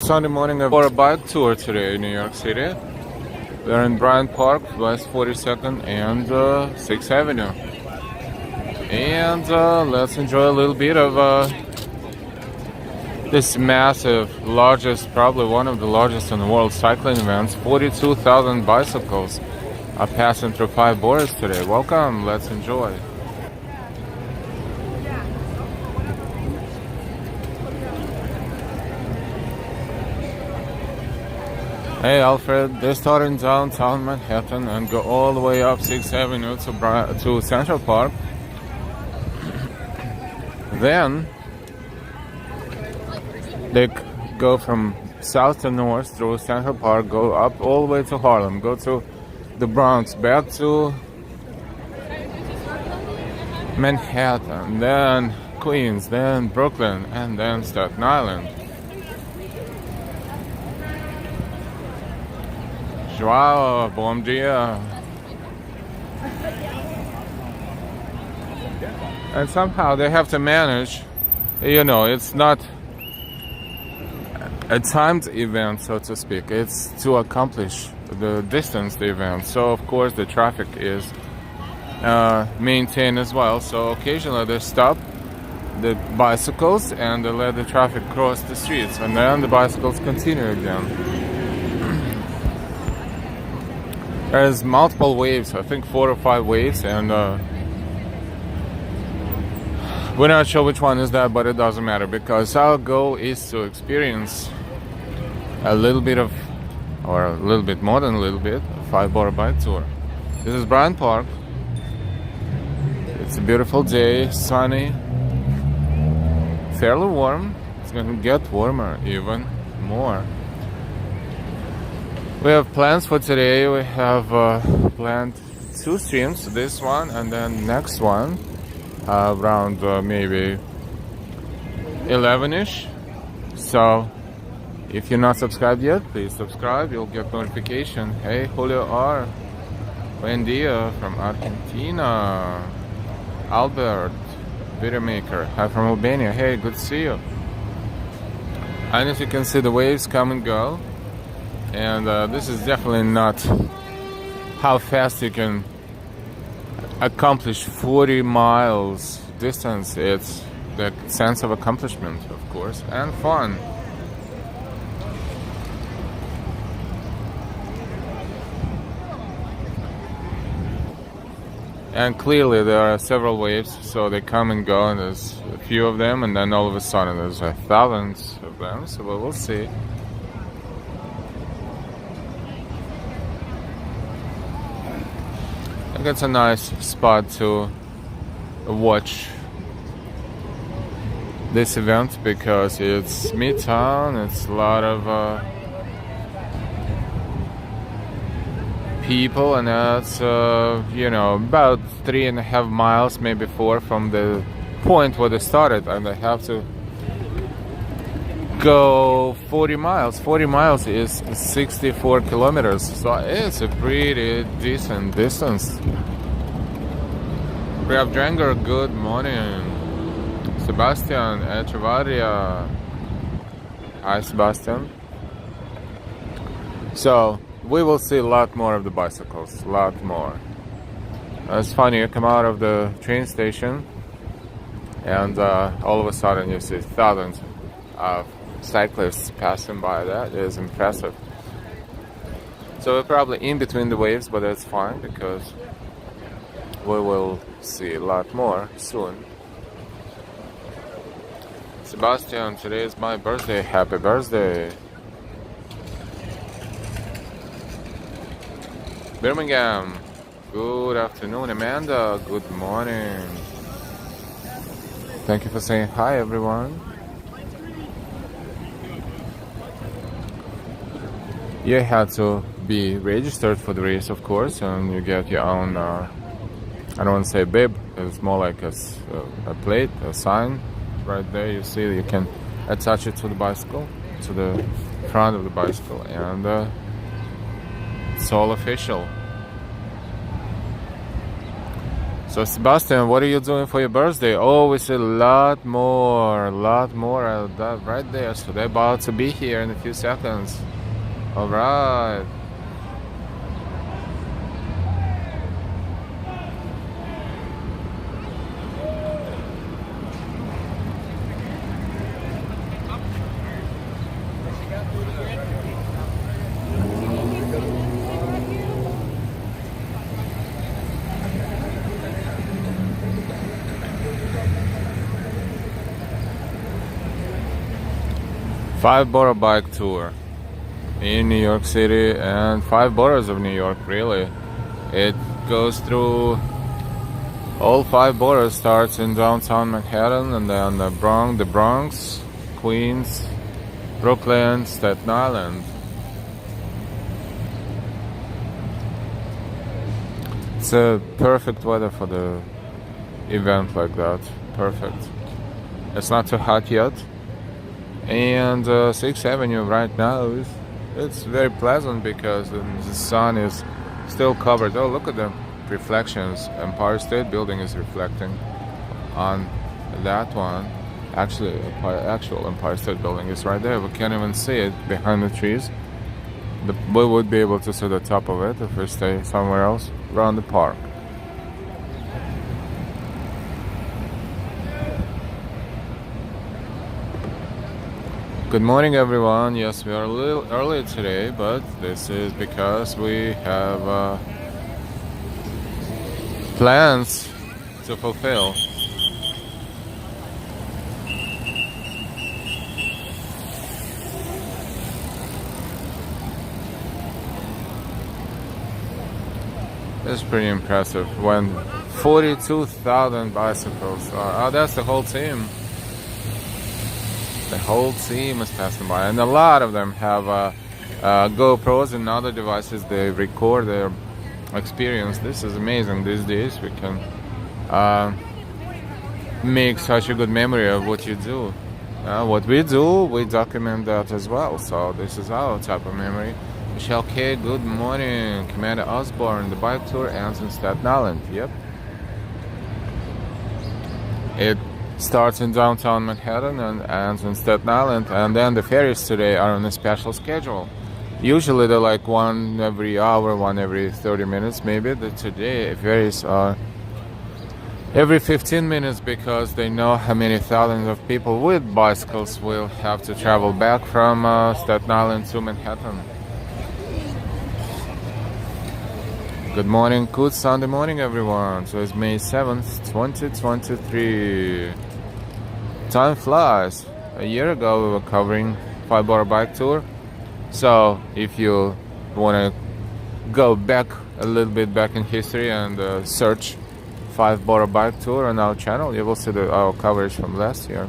Sunday morning of a bike tour today in New York City. We're in Bryant Park, West 42nd and 6th Avenue. And let's enjoy a little bit of this massive, largest, probably one of the largest in the world cycling events. 42,000 bicycles are passing through Five Boroughs today. Welcome, let's enjoy. Hey Alfred, they start in downtown Manhattan and go all the way up 6th Avenue to Central Park. Then they go from south to north through Central Park, go up all the way to Harlem, go to the Bronx, back to Manhattan, then Queens, then Brooklyn, and then Staten Island. Joao, bom dia. And somehow they have to manage, you know, it's not a timed event, so to speak. It's to accomplish the distance, the event. So, of course, the traffic is maintained as well. So, occasionally they stop the bicycles and they let the traffic cross the streets. And then the bicycles continue again. There's multiple waves, I think 4 or 5 waves, and we're not sure which one is that, but it doesn't matter because our goal is to experience a little bit of, or a little bit more than a little bit, Five Boro Bike Tour. This is Bryant Park. It's a beautiful day, sunny, fairly warm. It's going to get warmer even more. We have plans for today. We have planned 2 streams, this one and then next one around maybe 11ish. So if you're not subscribed yet, please subscribe. You'll get notification. Hey, Julio R. Buen dia from Argentina. Albert, video maker. Hi from Albania. Hey, good to see you. And as you can see, the waves come and go. And this is definitely not how fast you can accomplish 40 miles distance. It's the sense of accomplishment, of course, and fun. And clearly there are several waves, so they come and go, and there's a few of them, and then all of a sudden there's thousands of them, so we'll see. I think it's a nice spot to watch this event because it's midtown. It's a lot of people, and that's you know, about 3.5 miles, maybe 4 from the point where they started, and they have to go 40 miles. 40 miles is 64 kilometers, so it's a pretty decent distance. We have Dranger, good morning. Sebastian Echevarria. Hi, Sebastian. So we will see a lot more of the bicycles, a lot more. It's funny, you come out of the train station and all of a sudden you see thousands of cyclists passing by. That is impressive. So we're probably in between the waves, but that's fine because we will see a lot more soon. Sebastian, today is my birthday. Happy birthday. Birmingham, good afternoon. Amanda, good morning. Thank you for saying hi, everyone. You have to be registered for the race, of course, and you get your own, I don't want to say bib, it's more like a plate, a sign. Right there, you see, you can attach it to the bicycle, to the front of the bicycle, and it's all official. So So Sebastian, what are you doing for your birthday? Oh, it's a lot more that right there. So they're about to be here in a few seconds. All right. Five Boro Bike Tour in New York City and 5 boroughs of New York, really. It goes through all 5 boroughs, starts in downtown Manhattan and then the Bronx, Queens, Brooklyn, Staten Island. It's a perfect weather for the event like that. Perfect. It's not too hot yet. And 6th Avenue right now it's very pleasant because the sun is still covered. Oh, look at the reflections. Empire State Building is reflecting on that one. Actually, actual Empire State Building is right there. We can't even see it behind the trees. We would be able to see the top of it if we stay somewhere else around the park. Good morning, everyone. Yes, we are a little early today, but this is because we have plans to fulfill. It's pretty impressive when 42,000 bicycles are. Oh, that's the whole team. The whole team is passing by, and a lot of them have GoPros and other devices. They record their experience. This is amazing. These days we can make such a good memory of what you do. What we do, we document that as well. So this is our type of memory. Michelle K, good morning. Commander Osborne, the bike tour ends in Staten Island. Yep. It starts in downtown Manhattan and ends in Staten Island, and then the ferries today are on a special schedule. Usually they're like one every hour, one every 30 minutes maybe. But today ferries are every 15 minutes because they know how many thousands of people with bicycles will have to travel back from Staten Island to Manhattan. Good morning, good Sunday morning, everyone. So it's May 7th, 2023. Time flies. A year ago we were covering Five Boro Bike Tour. So if you want to go back a little bit back in history and search Five Boro Bike Tour on our channel, you will see our coverage from last year.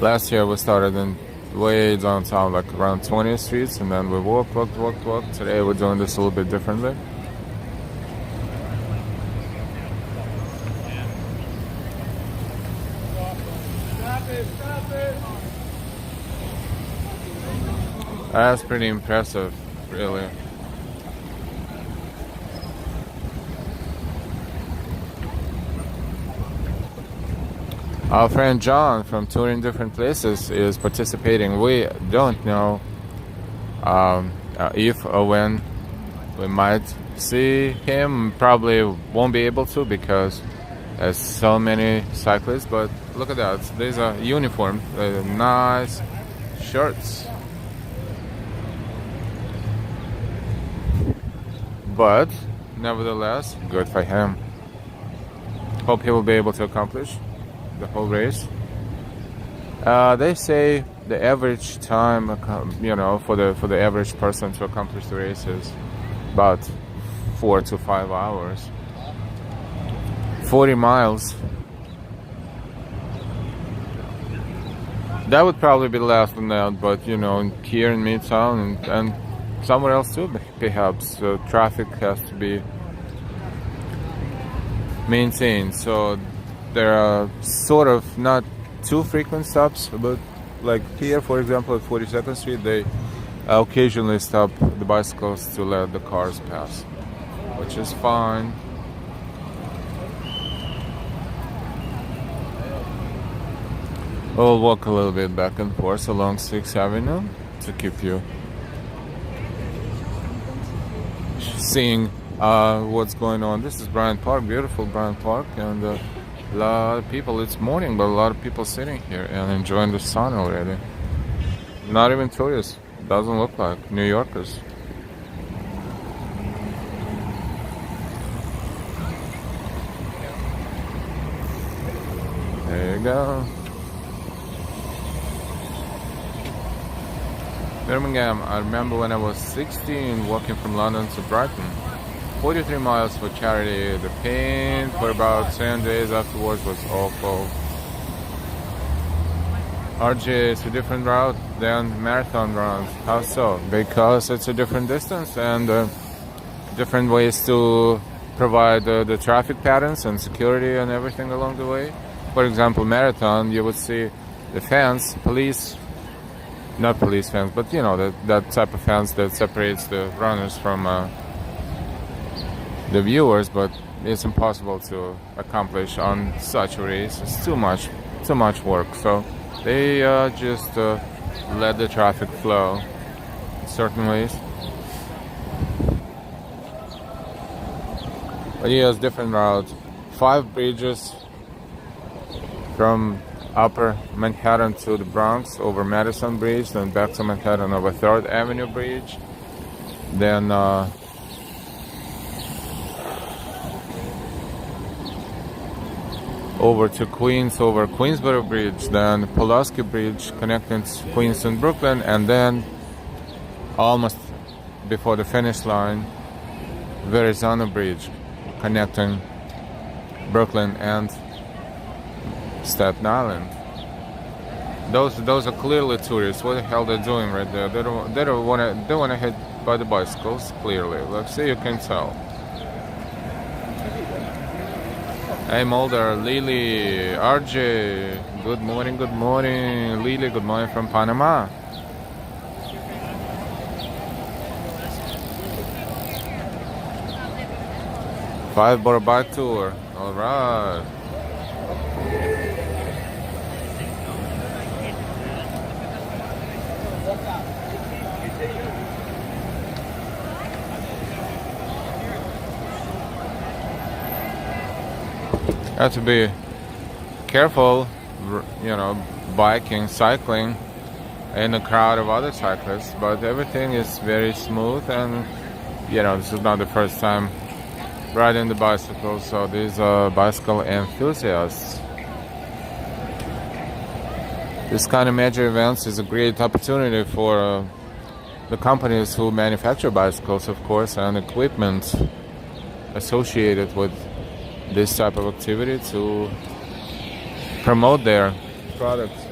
Last year we started in way downtown, like around 20th streets, and then we walked. Today we're doing this a little bit differently. That's pretty impressive, really. Our friend John from Touring Different Places is participating. We don't know if or when we might see him. Probably won't be able to because there's so many cyclists. But look at that. These are uniform, nice shirts. But nevertheless, good for him. Hope he will be able to accomplish the whole race. They say the average time, for the average person to accomplish the race is about 4 to 5 hours. 40 miles. That would probably be less than that, but here in Midtown and somewhere else too, perhaps traffic has to be maintained. So there are sort of not too frequent stops, but like here, for example, at 42nd Street, they I occasionally stop the bicycles to let the cars pass, which is fine. We'll walk a little bit back and forth along 6th Avenue to keep you seeing what's going on. This is Bryant Park, beautiful Bryant Park, and a lot of people. It's morning, but a lot of people sitting here and enjoying the sun already. Not even tourists. Doesn't look like New Yorkers. There you go. Birmingham, I remember when I was 16 walking from London to Brighton. 43 miles for charity. The pain for about 10 days afterwards was awful. RJ, it's a different route than marathon runs. How so? Because it's a different distance and different ways to provide the traffic patterns and security and everything along the way. For example, marathon, you would see the fence, police, not police fence, but you know, that type of fence that separates the runners from the viewers, but it's impossible to accomplish on such a race. It's too much work. So they just let the traffic flow in certain ways. But he has different routes. 5 bridges from Upper Manhattan to the Bronx over Madison Bridge, then back to Manhattan over 3rd Avenue Bridge, then over to Queens over Queensboro Bridge, then Pulaski Bridge connecting Queens and Brooklyn, and then almost before the finish line, Verrazzano Bridge connecting Brooklyn and Staten Island. Those are clearly tourists. What the hell they're doing right there? They want to hit by the bicycles. Clearly, let's see. You can tell. Hey Mulder, Lily, RJ, good morning, Lily, good morning from Panama. Five Boro Bike Tour, alright. Have to be careful, you know, biking, cycling in a crowd of other cyclists, but everything is very smooth, and you know, this is not the first time riding the bicycle, so these are bicycle enthusiasts. This kind of major events is a great opportunity for the companies who manufacture bicycles, of course, and equipment associated with this type of activity to promote their products.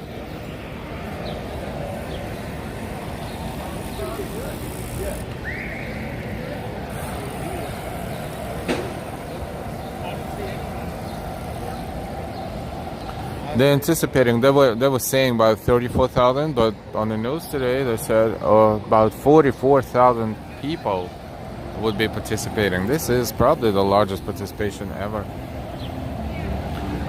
They're anticipating, they were saying about 34,000, but on the news today they said about 44,000 people would be participating. This is probably the largest participation ever.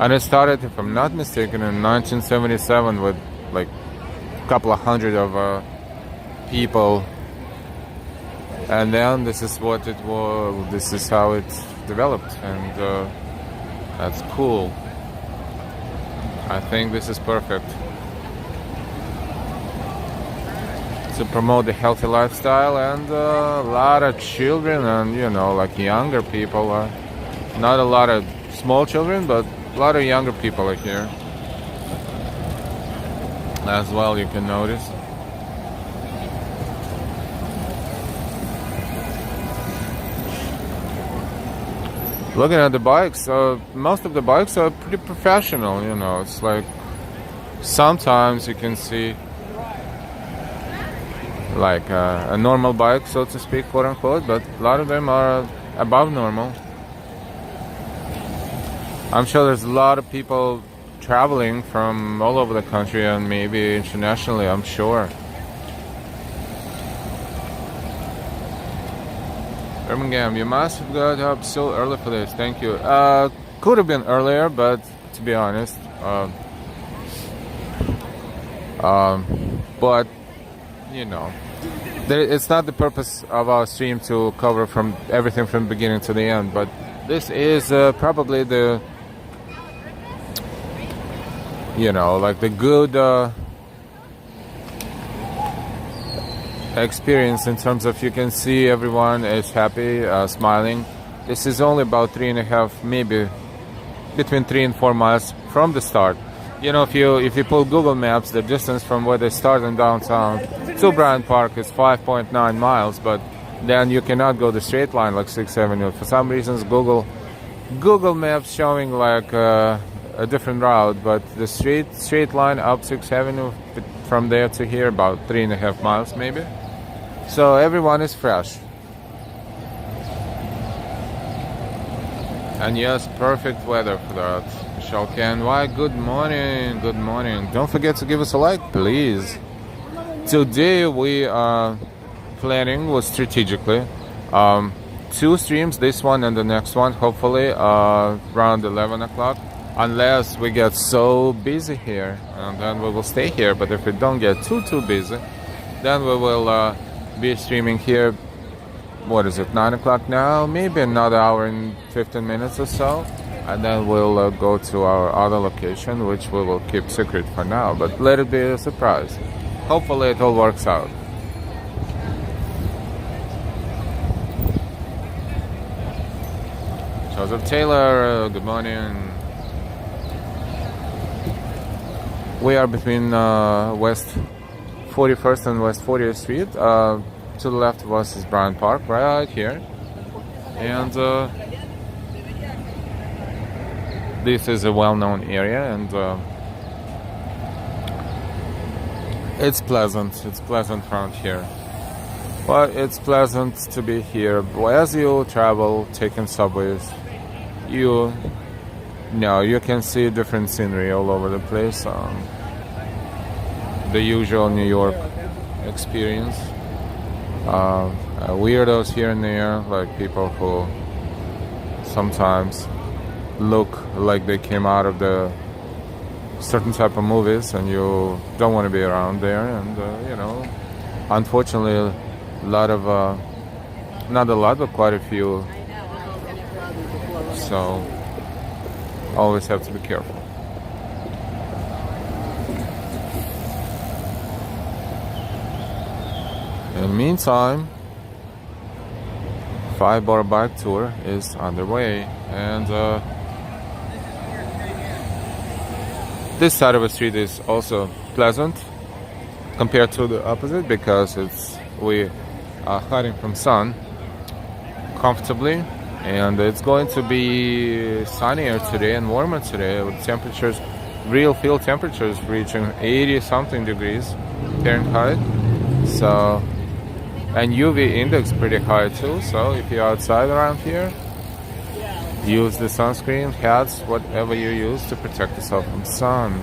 And it started, if I'm not mistaken, in 1977 with like a couple of hundred of people. And then this is what it was, this is how it developed, and that's cool. I think this is perfect to promote the healthy lifestyle, and a lot of children and, you know, like younger people are, not a lot of small children, but a lot of younger people are here as well, you can notice. Looking at the bikes, most of the bikes are pretty professional, you know. It's like sometimes you can see like a normal bike, so to speak, quote unquote, but a lot of them are above normal. I'm sure there's a lot of people traveling from all over the country and maybe internationally, I'm sure. Birmingham, you must have got up so early for this. Thank you. Could have been earlier, but to be honest, but you know, it's not the purpose of our stream to cover from everything from beginning to the end. But this is probably the, you know, like the good experience in terms of you can see everyone is happy, smiling. This is only about 3.5, maybe between 3 and 4 miles from the start. You know, if you pull Google Maps, the distance from where they start in downtown to Bryant Park is 5.9 miles, but then you cannot go the straight line like 6th Avenue. For some reasons, Google Maps showing like a different route, but the straight line up 6th Avenue from there to here about 3.5 miles maybe. So everyone is fresh. And yes, perfect weather for that. Michelle Can, why? Good morning, good morning. Don't forget to give us a like, please. Today we are planning strategically 2 streams, this one and the next one, hopefully around 11 o'clock. Unless we get so busy here, and then we will stay here. But if we don't get too busy, then we will be streaming here. What is it, 9 o'clock now? Maybe another hour and 15 minutes or so. And then we'll go to our other location, which we will keep secret for now. But let it be a surprise. Hopefully it all works out. Joseph Taylor, good morning. We are between West 41st and West 40th Street. To the left of us is Bryant Park, right here. And this is a well-known area, and it's pleasant. It's pleasant around here. Well, it's pleasant to be here. As you travel, taking subways, you can see different scenery all over the place. The usual New York experience. Weirdos here and there, like people who sometimes look like they came out of the certain type of movies, and you don't want to be around there. And unfortunately, a lot of not a lot, but quite a few. So always have to be careful. In the meantime, Five Boro Bike Tour is underway, and this side of the street is also pleasant compared to the opposite, because we are hiding from sun comfortably, and it's going to be sunnier today and warmer today, with temperatures, real field temperatures reaching 80 something degrees Fahrenheit. So, and UV index pretty high too, so if you're outside around here, use the sunscreen, hats, whatever you use to protect yourself from sun.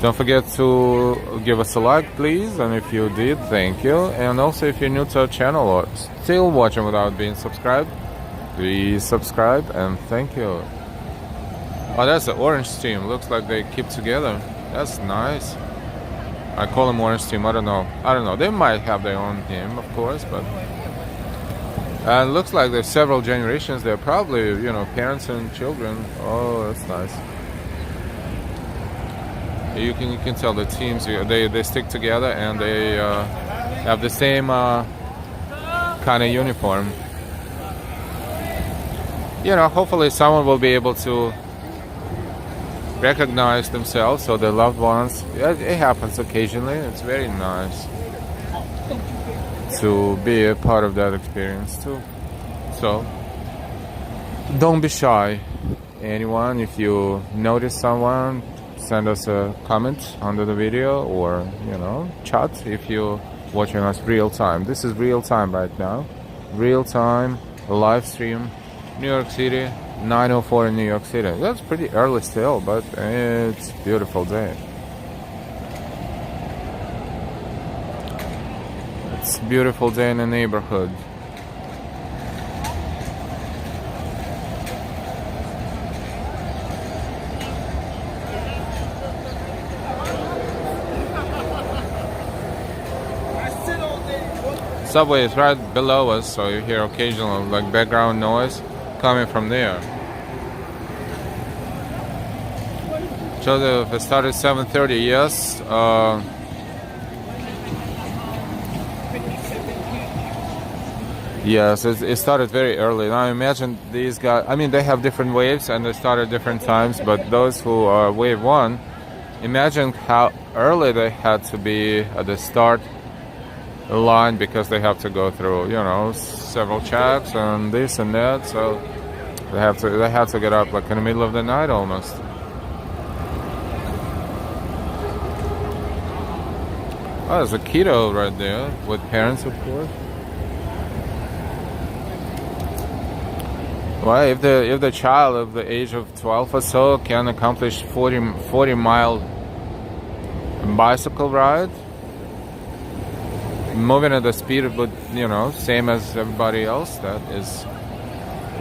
Don't forget to give us a like, please, and if you did, thank you. And also, if you're new to our channel or still watching without being subscribed, please subscribe, and thank you. Oh, that's the orange team. Looks like they keep together. That's nice. I call them orange team. I don't know. They might have their own name, of course, but it looks like there's several generations. They're probably, parents and children. Oh, that's nice. You can tell the teams, they stick together, and they have the same kind of uniform. Hopefully someone will be able to recognize themselves or their loved ones. It happens occasionally. It's very nice to be a part of that experience too. So don't be shy. Anyone, if you notice someone, send us a comment under the video, or chat if you're watching us real time. This is real time right now. Real time live stream, New York City, 9:04 in New York City. That's pretty early still, but it's a beautiful day. nice, beautiful day in the neighborhood. Subway is right below us, so you hear occasional like background noise coming from there. So it started 7:30. Yes. Yes, it started very early. Now imagine these guys, I mean, they have different waves and they start at different times, but those who are wave one, imagine how early they had to be at the start line because they have to go through, you know, several checks and this and that, so they have to get up like in the middle of the night almost. Oh, there's a kiddo right there with parents, of course. Well, if the child of the age of 12 or so can accomplish 40-mile bicycle ride, moving at the speed of, you know, same as everybody else, that is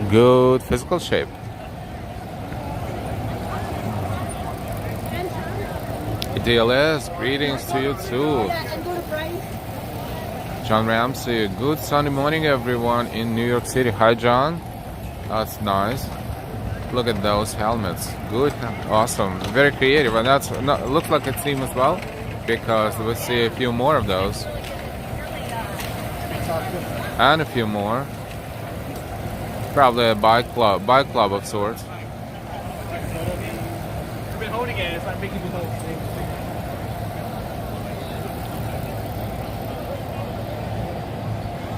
good physical shape. DLS, greetings to you too. John Ramsey, good Sunday morning everyone in New York City. Hi John. That's nice. Look at those helmets. Good, awesome, very creative, and that's looks like a theme as well, because we'll see a few more of those, and a few more. Probably a bike club of sorts.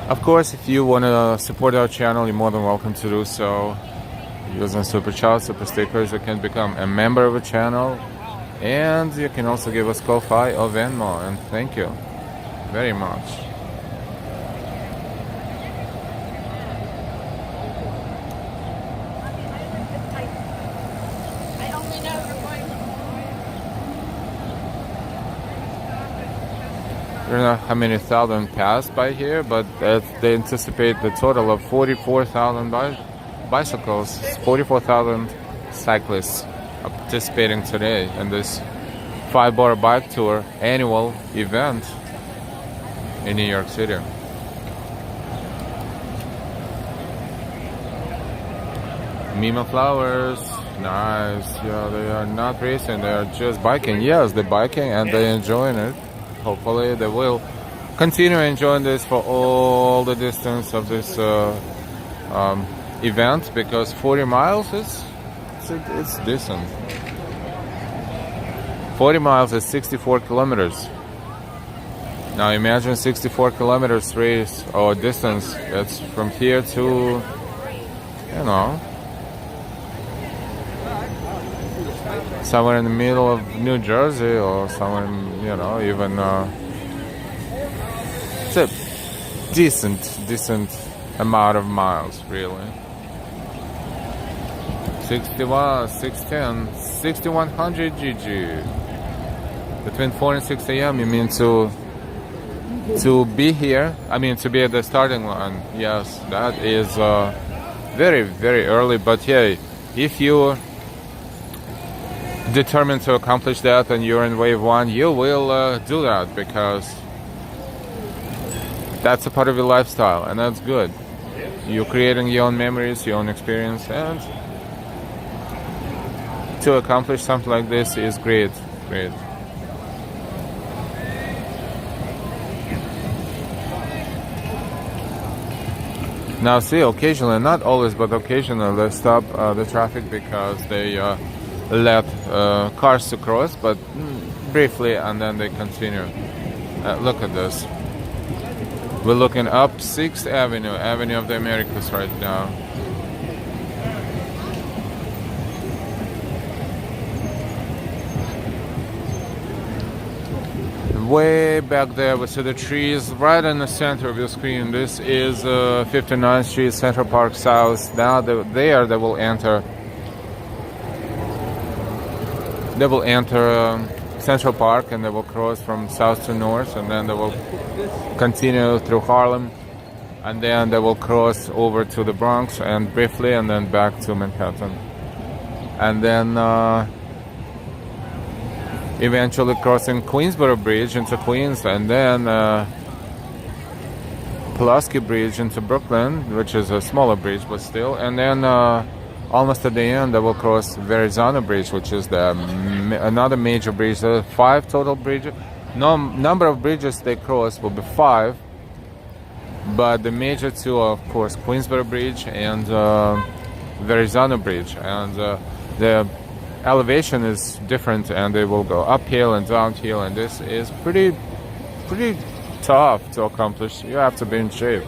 Of course, if you want to support our channel, you're more than welcome to do so. Using Super Chat, Super Stickers, you can become a member of the channel. And you can also give us Ko-Fi or Venmo. And thank you very much. I don't know how many thousand passed by here, but they anticipate the total of 44,000 bicycles, 44,000 cyclists are participating today in this Five Boro Bike Tour annual event in New York City. Mima Flowers, nice. Yeah, they are not racing, they are just biking. Yes, they're biking and they're enjoying it. Hopefully they will continue enjoying this for all the distance of this event, because 40 miles it's decent. 40 miles is 64 kilometers. Now imagine 64 kilometers race or distance. It's from here to, you know, somewhere in the middle of New Jersey or somewhere, you know, even it's a decent amount of miles, really. 6100 GG. Between 4 and 6 a.m. you mean to be here? I mean to be at the starting line. Yes, that is very, very early. But yeah, if you determined to accomplish that and you're in wave one, you will do that, because that's a part of your lifestyle, and that's good. You're creating your own memories, your own experience, and to accomplish something like this is great. Now see, occasionally, not always, but occasionally they stop the traffic because they let cars to cross, but briefly, and then they continue. Look at this. We're looking up 6th Avenue, Avenue of the Americas right now. Way back there, we see the trees right in the center of your screen. This is 59th Street, Central Park South. Now they will enter. They will enter Central Park, and they will cross from south to north, and then they will continue through Harlem, and then they will cross over to the Bronx and briefly, and then back to Manhattan, and then eventually crossing Queensboro Bridge into Queens, and then Pulaski Bridge into Brooklyn, which is a smaller bridge but still, and then almost at the end they will cross Verrazzano Bridge, which is another major bridge. There are 5 total bridges. Number of bridges they cross will be 5, but the major 2 are of course Queensboro Bridge and Verrazzano Bridge, and the elevation is different, and they will go uphill and downhill, and this is pretty tough to accomplish. You have to be in shape.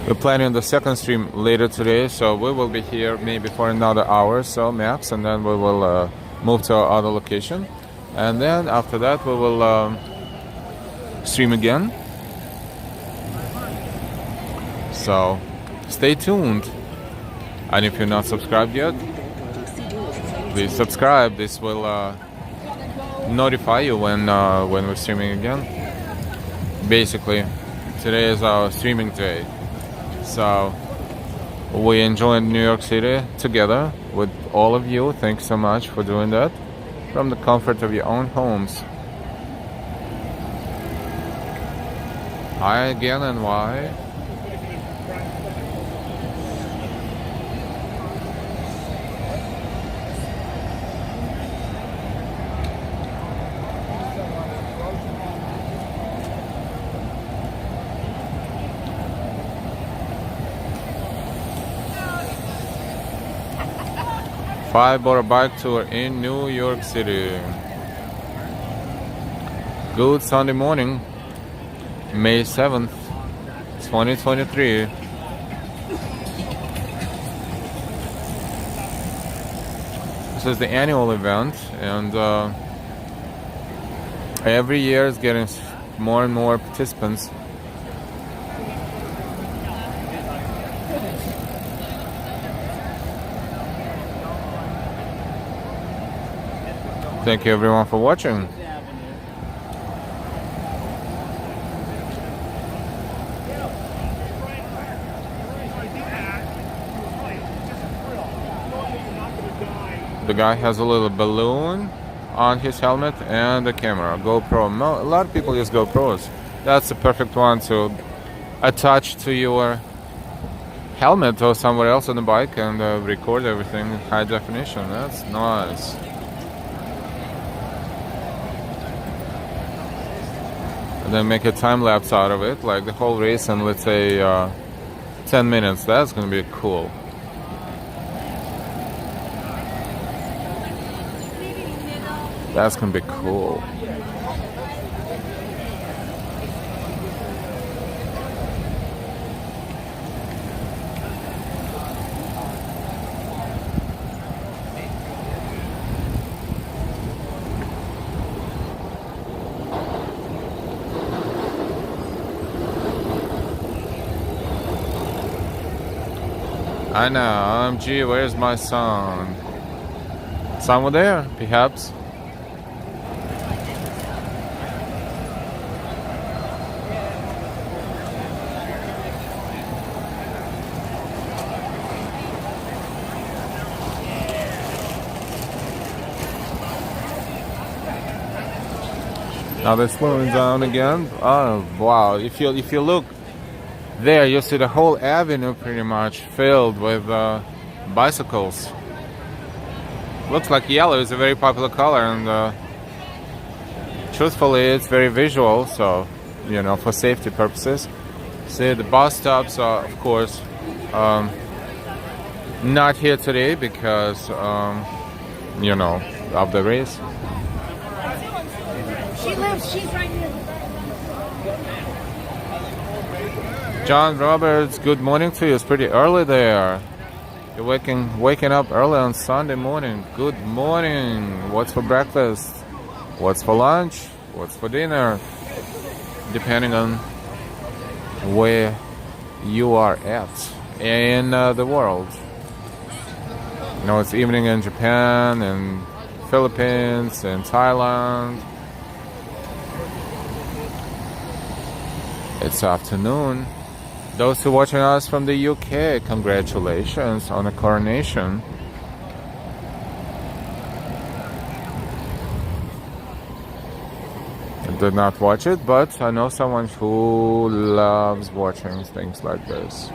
We're planning the second stream later today, so we will be here maybe for another hour or so max, and then we will move to our other location, and then after that we will stream again. So stay tuned, and if you're not subscribed yet, please subscribe. This will notify you when we're streaming again. Basically, today is our streaming day. So we enjoyed New York City together with all of you. Thanks so much for doing that from the comfort of your own homes. Hi again, and why? Five Boro Bike Tour in New York City. Good Sunday morning, May 7th, 2023. This is the annual event, and every year is getting more and more participants. Thank you everyone for watching. The guy has a little balloon on his helmet and a camera, GoPro. A lot of people use GoPros. That's the perfect one to attach to your helmet or somewhere else on the bike and record everything in high definition. That's nice. And then make a time lapse out of it, like the whole race in, let's say 10 minutes. That's gonna be cool. That's gonna be cool. I know, OMG, where's my son? Somewhere there, perhaps. Now they're slowing down again. Oh wow! If you look there, you see the whole avenue pretty much filled with bicycles. Looks like yellow is a very popular color, and truthfully, it's very visual. So, you know, for safety purposes. See, the bus stops are, of course, not here today because, you know, of the race. She's right here. John Roberts, good morning to you. It's pretty early there. You're waking up early on Sunday morning. Good morning. What's for breakfast? what's for lunch, what's for dinner, depending on where you are at in the world. You know, it's evening in Japan and Philippines and Thailand. It's afternoon. Those who are watching us from the UK, congratulations on the coronation. I did not watch it, but I know someone who loves watching things like this.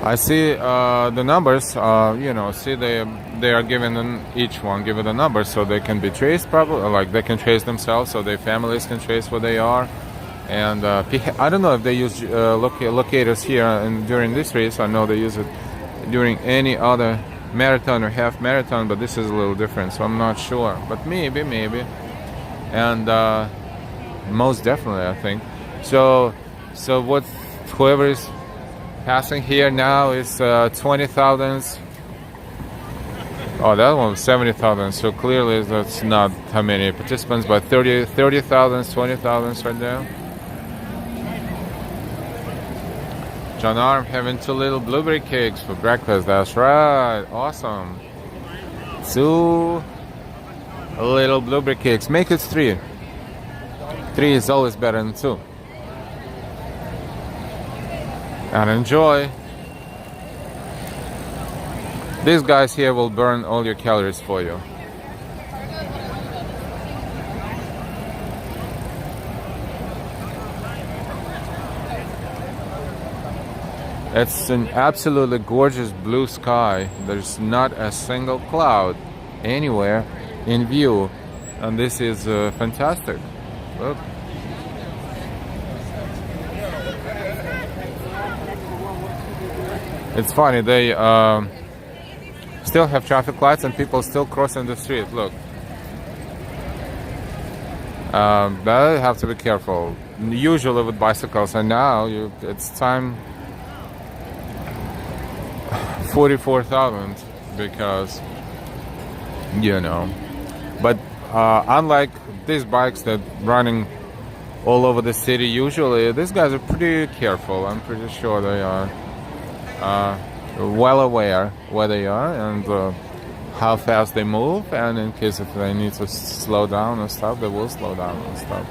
I see the numbers, you know, see they are given each one given a number so they can be traced, probably, like they can trace themselves, so their families can trace where they are. And I don't know if they use locators here during this race. I know they use it during any other marathon or half marathon, but this is a little different, so I'm not sure. But maybe. And most definitely, I think. So what whoever is passing here now is 20,000. Oh, that one was 70,000. So clearly that's not how many participants, but 30,000, 20,000 right there. John R. having 2 little blueberry cakes for breakfast. That's right. Awesome. 2 little blueberry cakes. Make it 3. 3 is always better than 2. And enjoy. These guys here will burn all your calories for you. It's an absolutely gorgeous blue sky. There's not a single cloud anywhere in view, and this is fantastic. Look. It's funny, they still have traffic lights and people still crossing the street. Look. But have to be careful. Usually with bicycles, and now it's time 44,000 because, you know. But unlike these bikes that running all over the city, usually these guys are pretty careful. I'm pretty sure they are. Well aware where they are and how fast they move, and in case if they need to slow down or stop, they will slow down and stop.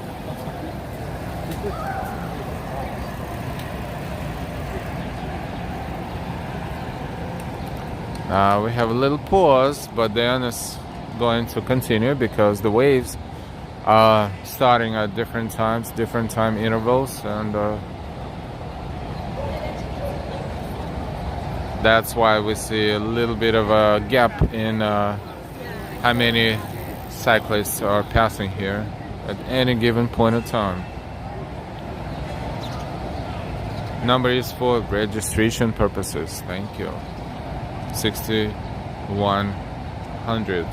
We have a little pause, but then it's going to continue because the waves are starting at different times, different time intervals, and that's why we see a little bit of a gap in how many cyclists are passing here at any given point of time. Number is for registration purposes. Thank you. 6100.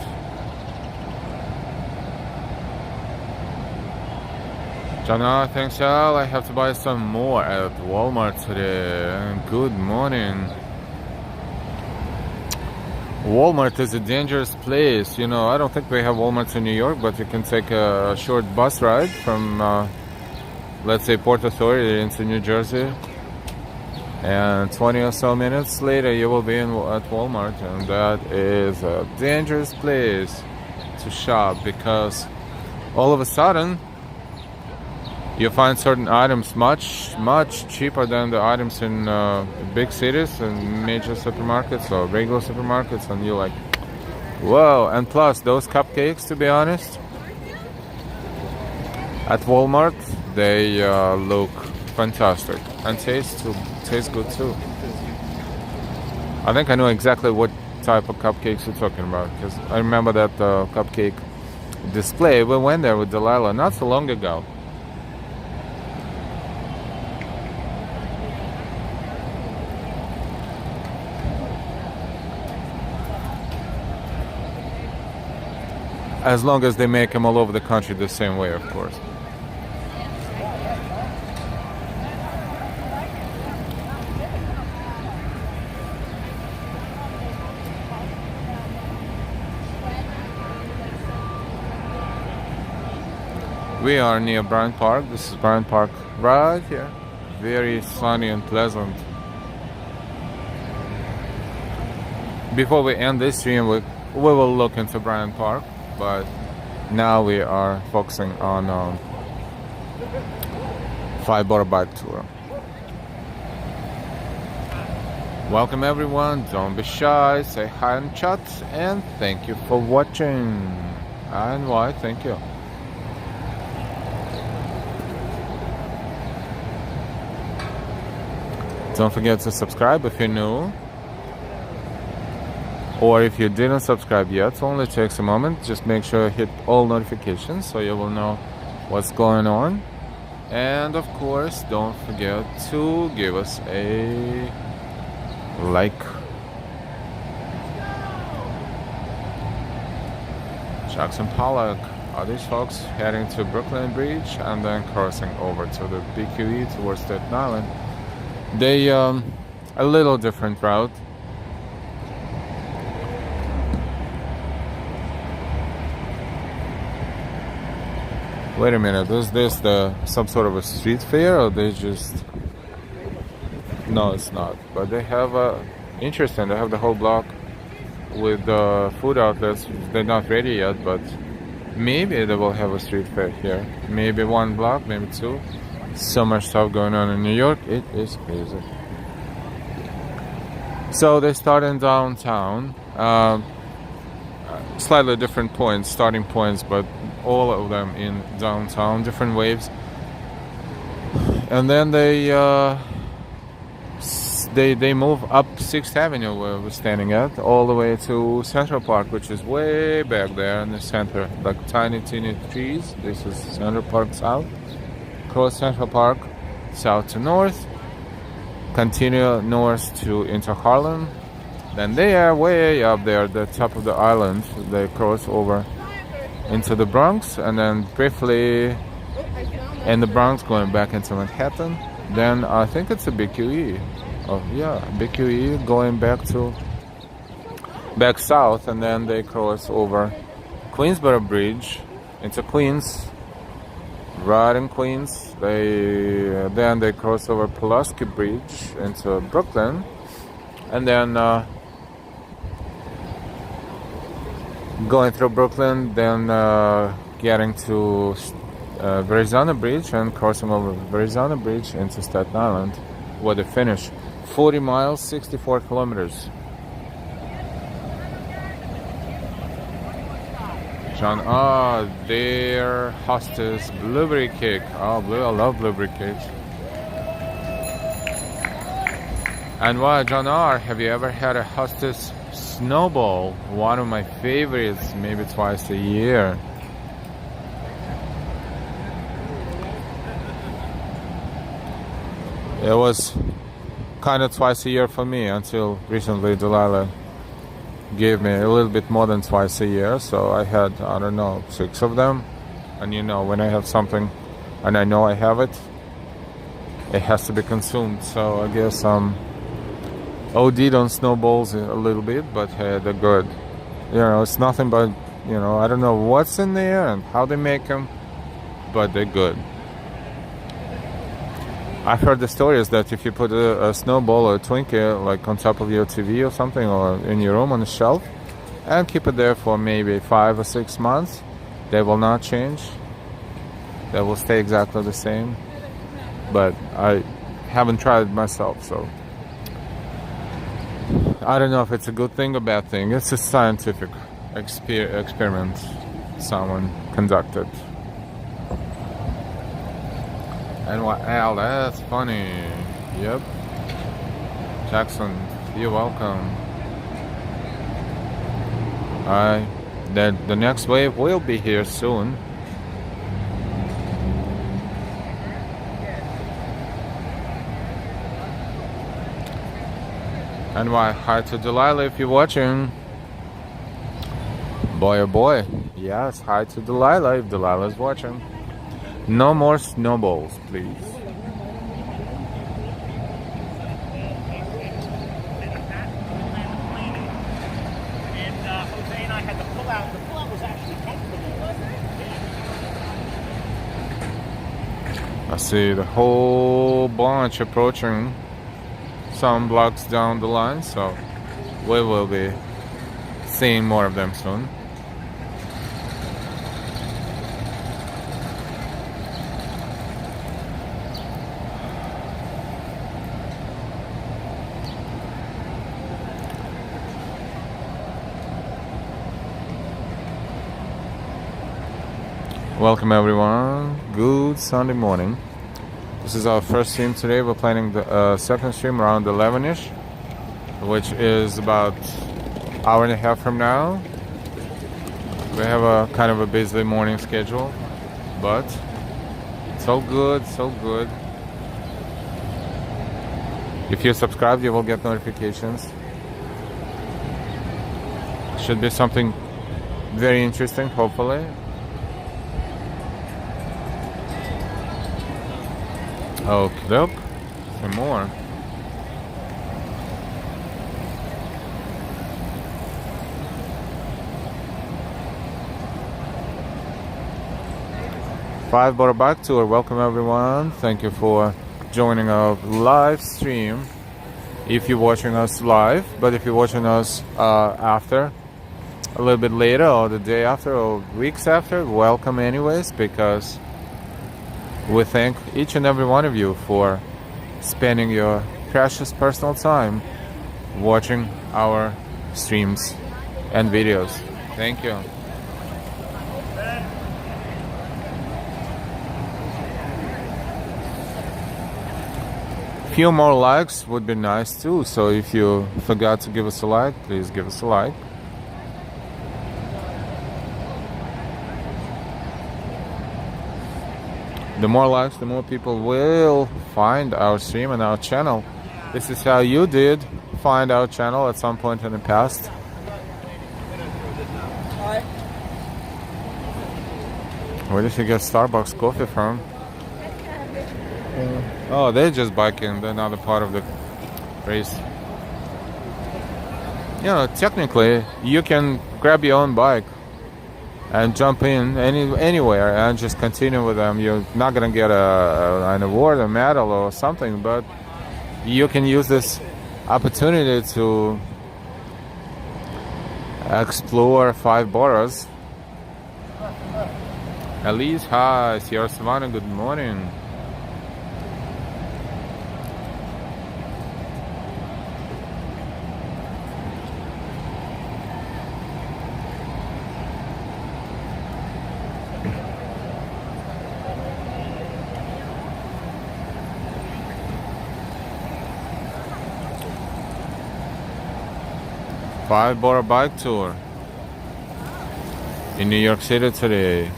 Jana, thanks y'all. I have to buy some more at Walmart today. Good morning. Walmart is a dangerous place. You know, I don't think they have Walmarts in New York, but you can take a short bus ride from, let's say, Port Authority into New Jersey. And 20 or so minutes later, you will be at Walmart. And that is a dangerous place to shop because all of a sudden, you find certain items much cheaper than the items in big cities and major supermarkets or regular supermarkets, and you're like, whoa. And plus those cupcakes, to be honest, at Walmart, they look fantastic and taste good too. I think I know exactly what type of cupcakes you're talking about, because I remember that cupcake display. We went there with Delilah not so long ago. As long as they make them all over the country the same way, of course. We are near Bryant Park. This is Bryant Park right here. Very sunny and pleasant. Before we end this stream, we will look into Bryant Park, but now we are focusing on Five Boro Bike Tour. Welcome everyone, don't be shy, say hi in chat, and thank you for watching. And why, thank you. Don't forget to subscribe if you're new. Or if you didn't subscribe yet, it only takes a moment. Just make sure you hit all notifications so you will know what's going on. And of course, don't forget to give us a like. Jackson Pollock. Are these folks heading to Brooklyn Bridge and then crossing over to the BQE towards Staten Island? They a little different route. Wait a minute, is this some sort of a street fair, or they just... No, it's not. But they have interesting. They have the whole block with food outlets. They're not ready yet, but maybe they will have a street fair here. Maybe one block, maybe two. So much stuff going on in New York. It is crazy. So they start in downtown. Slightly different points, starting points, but all of them in downtown, different waves. And then they move up 6th Avenue where we're standing at, all the way to Central Park, which is way back there in the center, like tiny trees. This is Central Park South. Cross Central Park, south to north, continue north to into Harlem. Then they are way up there, the top of the island. They cross over into the Bronx, and then briefly in the Bronx going back into Manhattan. Then I think it's a BQE. Oh yeah, BQE going back south, and then they cross over Queensboro Bridge into Queens, right in Queens. Then they cross over Pulaski Bridge into Brooklyn, and then going through Brooklyn, then getting to Verrazzano Bridge and crossing over Verrazzano Bridge into Staten Island, where they finish. 40 miles, 64 kilometers. John, their hostess blueberry cake. Oh, I love blueberry cakes. And why, John R., have you ever had a hostess snowball? One of my favorites, maybe twice a year. It was kind of twice a year for me until recently Delilah gave me a little bit more than twice a year, so I had, I don't know, 6 of them. And you know, when I have something and I know I have it, it has to be consumed. So I guess OD'd on snowballs a little bit, but hey, they're good. You know, it's nothing but, you know, I don't know what's in there and how they make them, but they're good. I've heard the stories that if you put a snowball or a Twinkie like on top of your TV or something, or in your room on a shelf, and keep it there for maybe 5 or 6 months, they will not change. They will stay exactly the same. But I haven't tried it myself, so I don't know if it's a good thing or bad thing. It's a scientific experiment someone conducted. And what? Al, that's funny. Yep. Jackson, you're welcome. Alright. The next wave will be here soon. And why? Hi to Delilah if you're watching. Boy oh boy. Yes, hi to Delilah if Delilah's watching. No more snowballs, please. I see the whole bunch approaching some blocks down the line, so we will be seeing more of them soon. Welcome everyone, good Sunday morning. This is our first stream today. We're planning the second stream around 11ish, which is about an hour and a half from now. We have a kind of a busy morning schedule, but so good, so good. If you subscribe, you will get notifications. Should be something very interesting, hopefully. Okay, look, some more. Five Boro Bike Tour. Welcome everyone. Thank you for joining our live stream. If you're watching us live, but if you're watching us after, a little bit later, or the day after, or weeks after, welcome anyways, because we thank each and every one of you for spending your precious personal time watching our streams and videos. Thank you. Few more likes would be nice too, so if you forgot to give us a like, please give us a like. The more likes, the more people will find our stream and our channel. This is how you did find our channel at some point in the past. Where did you get Starbucks coffee from? Oh, they're just biking. They're not a part of the race. You know, technically, you can grab your own bike and jump in anywhere and just continue with them. You're not gonna get an award, a medal or something, but you can use this opportunity to explore 5 boroughs. Elise, hi. Sierra Savannah, good morning. Five Boro Bike Tour in New York City today,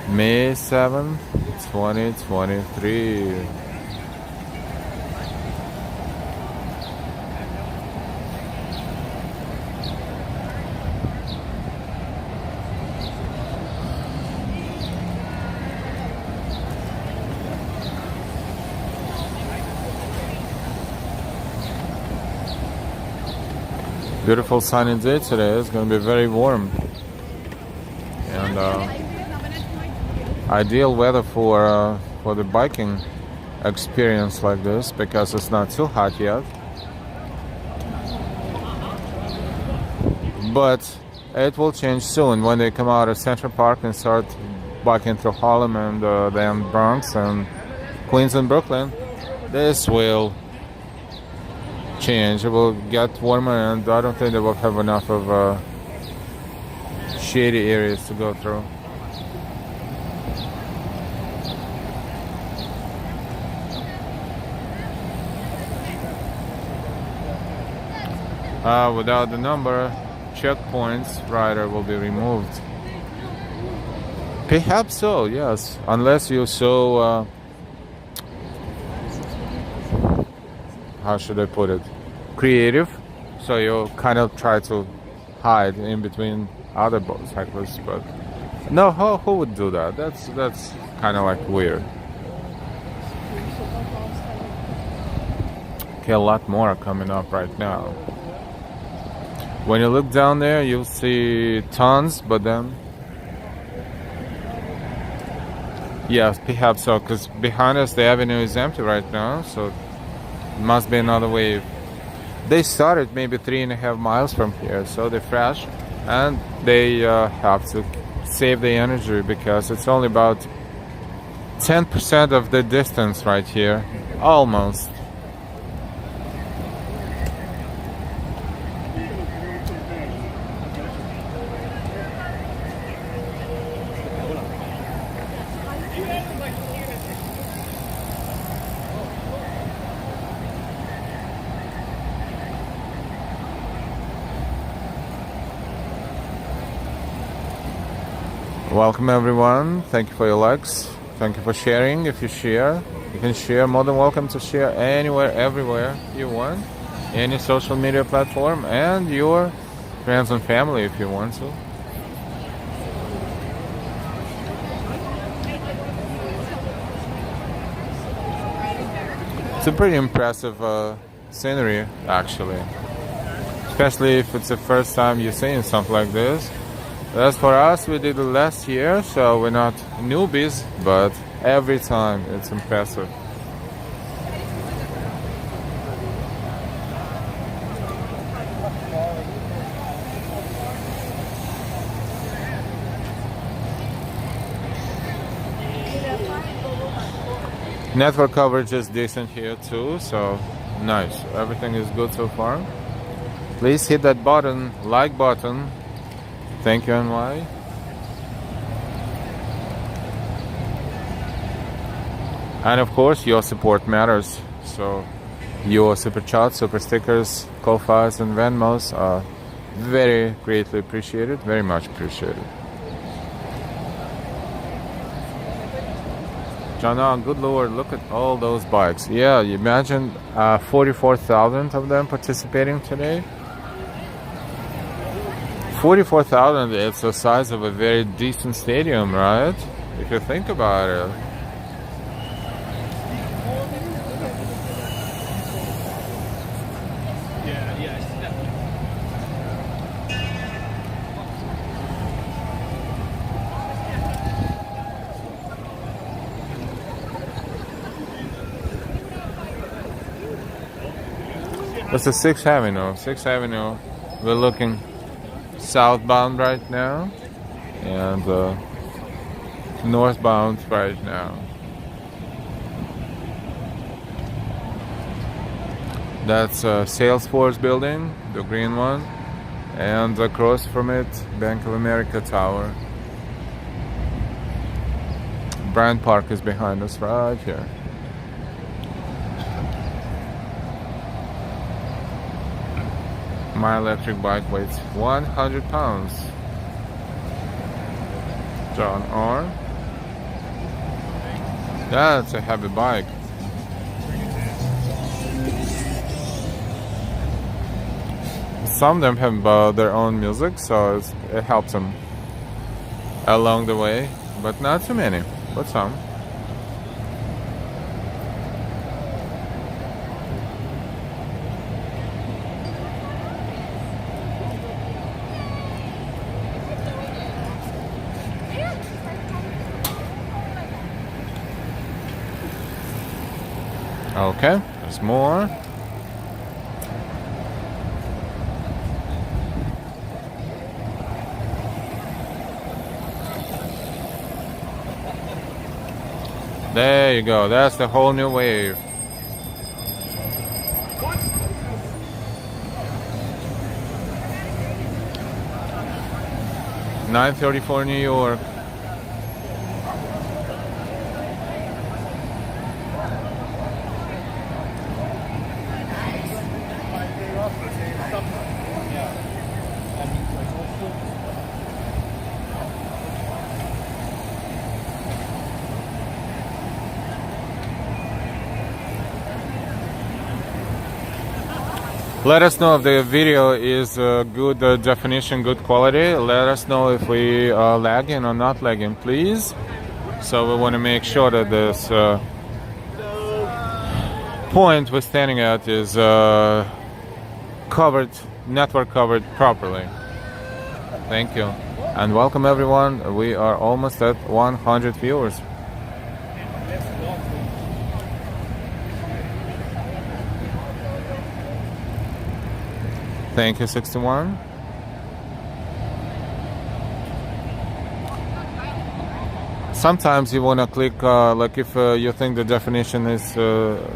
May 7th, 2023. Beautiful sunny day today. It's going to be very warm and ideal weather for the biking experience like this, because it's not too hot yet, but it will change soon when they come out of Central Park and start biking through Harlem and then Bronx and Queens and Brooklyn. This will change. It will get warmer, and I don't think they will have enough of shady areas to go through. Without the number checkpoints, rider will be removed. Perhaps so, yes, unless you're so how should I put it, creative, so you kind of try to hide in between other cyclists. But no, who would do that? That's kind of like weird. Okay, a lot more are coming up right now. When you look down there, you'll see tons, but then Yes, perhaps so, because behind us the avenue is empty right now, so it must be another wave. They started maybe 3.5 miles from here, so they're fresh, and they have to save the energy because it's only about 10% of the distance right here, almost. Welcome everyone, thank you for your likes, thank you for sharing. If you share, you can share, more than welcome to share anywhere, everywhere you want, any social media platform, and your friends and family if you want to. It's a pretty impressive scenery actually, especially if it's the first time you're seeing something like this. As for us, we did it last year, so we're not newbies, but every time it's impressive. Network coverage is decent here too, so nice. Everything is good so far. Please hit that button, like button. Thank you, NY. And of course, your support matters. So your super chats, super stickers, Ko-Fis, and Venmos are very greatly appreciated, very much appreciated. Jana, good lord, look at all those bikes. Yeah, you imagine 44,000 of them participating today. 44,000, it's the size of a very decent stadium, right? If you think about it. That's the 6th Avenue. 6th Avenue, we're looking southbound right now, and northbound right now. That's Salesforce building, the green one, and across from it, Bank of America Tower. Bryant Park is behind us right here. My electric bike weighs 100 pounds. John R. That's a heavy bike. Some of them have their own music, so it helps them along the way, but not too many, but some. Okay, there's more. There you go, that's the whole new wave. $9.34 New York. Let us know if the video is good definition, good quality. Let us know if we are lagging or not lagging, please. So we want to make sure that this point we're standing at is covered, network covered properly. Thank you. And welcome everyone. We are almost at 100 viewers. Thank you, 61. Sometimes you want to click, like if you think the definition is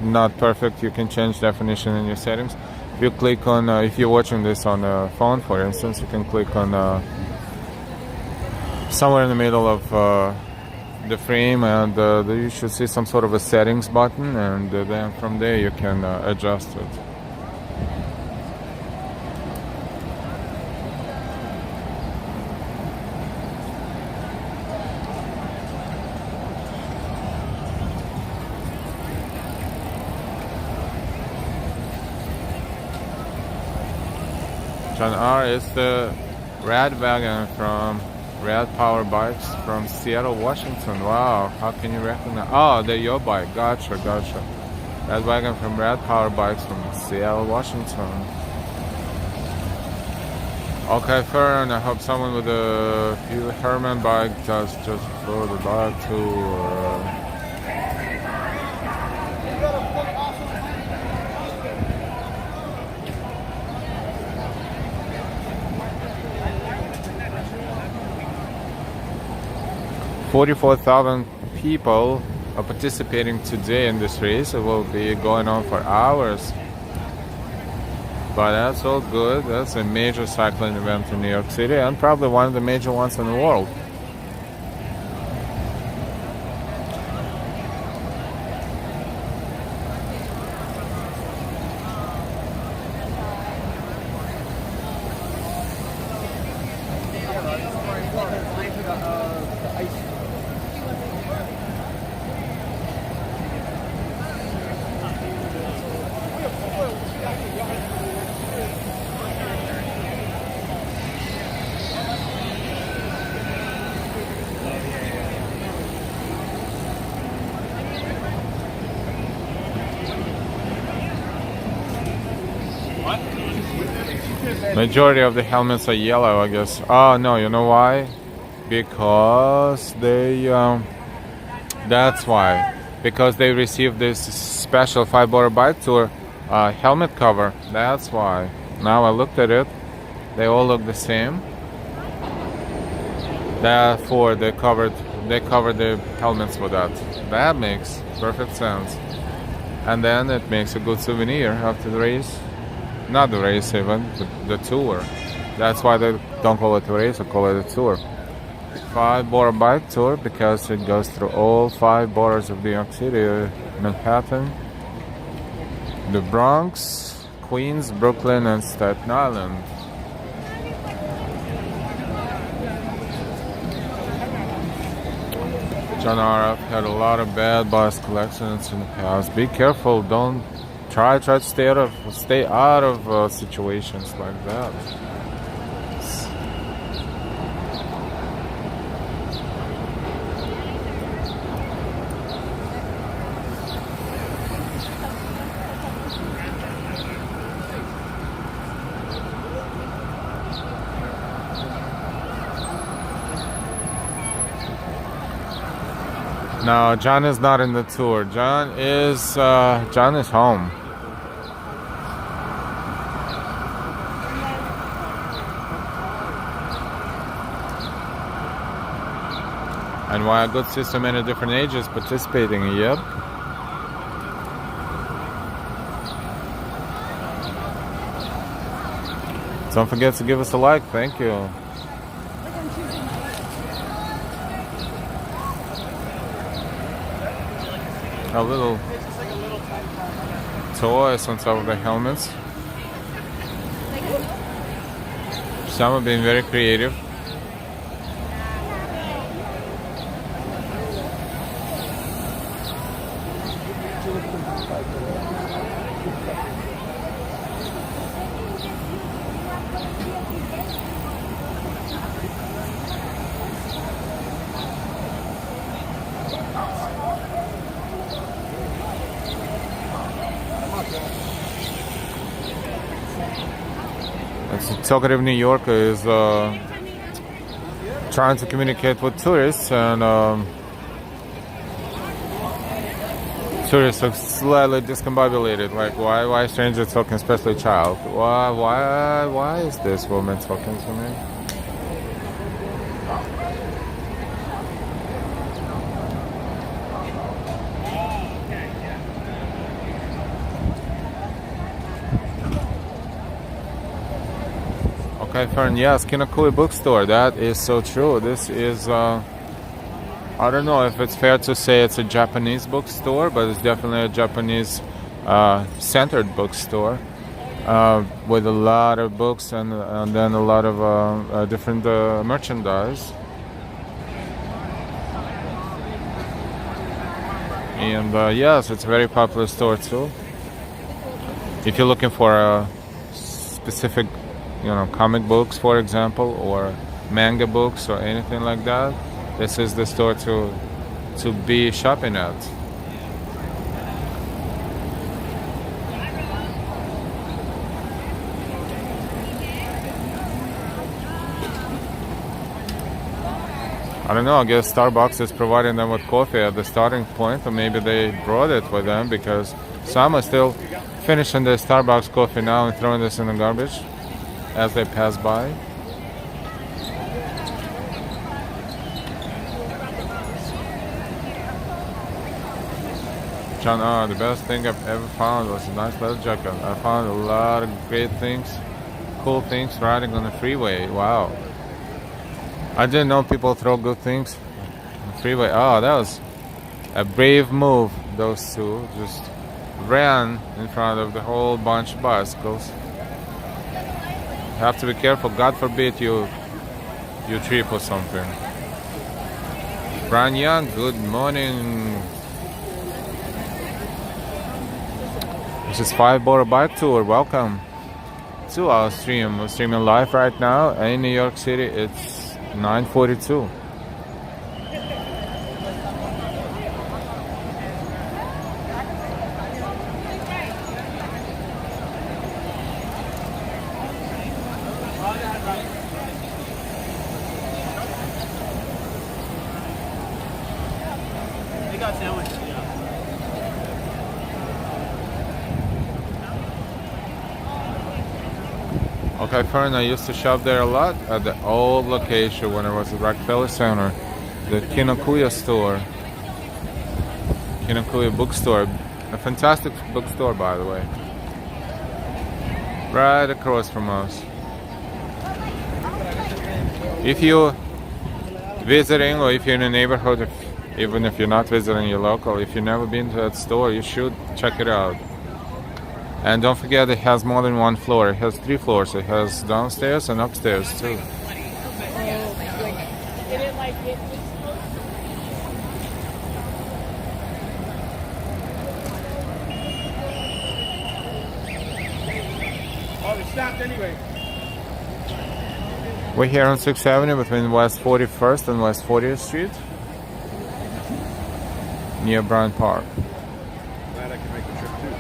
not perfect, you can change definition in your settings. If you click on, if you're watching this on a phone, for instance, you can click on somewhere in the middle of the frame, and you should see some sort of a settings button, and then from there you can adjust it. John R. is the red wagon from Red Power Bikes from Seattle, Washington. Wow, how can you recognize? Oh, they're your bike. Gotcha. Red wagon from Red Power Bikes from Seattle, Washington. Okay, fair, and I hope someone with a Herman bike just for the bike tour. $44,000 people are participating today in this race. It will be going on for hours. But that's all good. That's a major cycling event in New York City, and probably one of the major ones in the world. Majority of the helmets are yellow, I guess. Oh no, you know why? Because they that's why. Because they received this special Five Boro Bike Tour helmet cover. That's why. Now I looked at it. They all look the same. Therefore they covered the helmets with that. That makes perfect sense. And then it makes a good souvenir after the race. Not the race even, the tour. That's why they don't call it a race, they call it a tour. Five Boro Bike Tour because it goes through all 5 boroughs of New York City, Manhattan, the Bronx, Queens, Brooklyn, and Staten Island. John R. had a lot of bad bicycle accidents in the past. Be careful, don't try to stay out of situations like that. No, John is not in the tour. John is home. And why I could see so many different ages participating, yep. Don't forget to give us a like, thank you. A little toys on top of the helmets. Some have been very creative. Talkative New Yorker is trying to communicate with tourists and Tourists look slightly discombobulated. Like, why stranger talking, especially child? Why is this woman talking to me? Okay, Fern, yes, Kinakui bookstore. That is so true. This is, I don't know if it's fair to say it's a Japanese bookstore, but it's definitely a Japanese centered bookstore with a lot of books and then a lot of different merchandise. And yes, it's a very popular store too. If you're looking for a specific, comic books, for example, or manga books or anything like that, this is the store to be shopping at. I don't know, I guess Starbucks is providing them with coffee at the starting point, or maybe they brought it with them because some are still finishing their Starbucks coffee now and throwing this in the garbage as they pass by. John, the best thing I've ever found was a nice leather jacket. I found a lot of great things, cool things riding on the freeway. Wow. I didn't know people throw good things on the freeway. Oh, that was a brave move. Those two just ran in front of the whole bunch of bicycles. You have to be careful. God forbid you trip or something. Brian Young, good morning. This is Five Boro Bike Tour. Welcome to our stream. We're streaming live right now in New York City. It's 9:42. They got sandwiches. Okay, Fern, I used to shop there a lot at the old location when it was the Rockefeller Center, the Kinokuniya store, Kinokuniya bookstore, a fantastic bookstore, by the way, right across from us. If you're visiting or if you're in a neighborhood, even if you're not visiting your local, if you've never been to that store, you should check it out. And don't forget, it has more than one floor. It has 3 floors. It has downstairs and upstairs too. Oh, they stopped anyway. We're here on 6th Avenue between West 41st and West 40th Street, near Bryant Park. Glad I can make the trip too.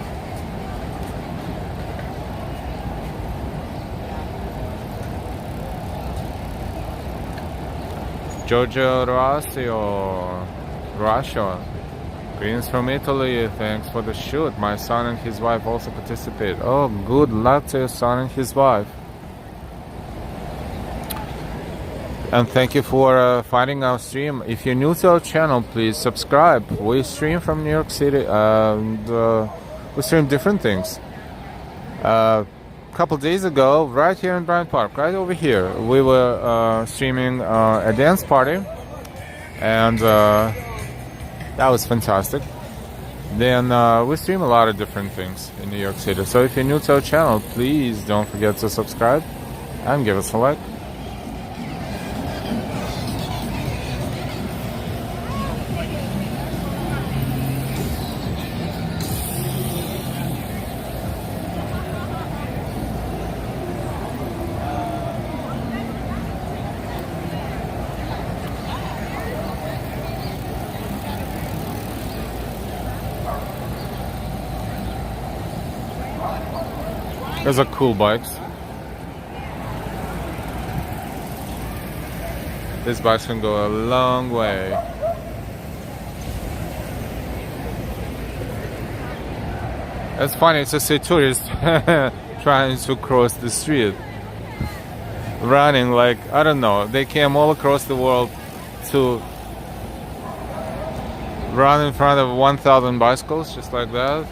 Giorgio Russia. Greetings from Italy. Thanks for the shoot. My son and his wife also participate. Oh, good luck to your son and his wife. And thank you for finding our stream. If you're new to our channel, please subscribe. We stream from New York City and we stream different things. A couple days ago, right here in Bryant Park, right over here, we were streaming a dance party, and that was fantastic. Then we stream a lot of different things in New York City. So if you're new to our channel, please don't forget to subscribe and give us a like. Those are cool bikes. These bikes can go a long way. It's funny to see tourists trying to cross the street, running like, I don't know, they came all across the world to run in front of 1,000 bicycles, just like that.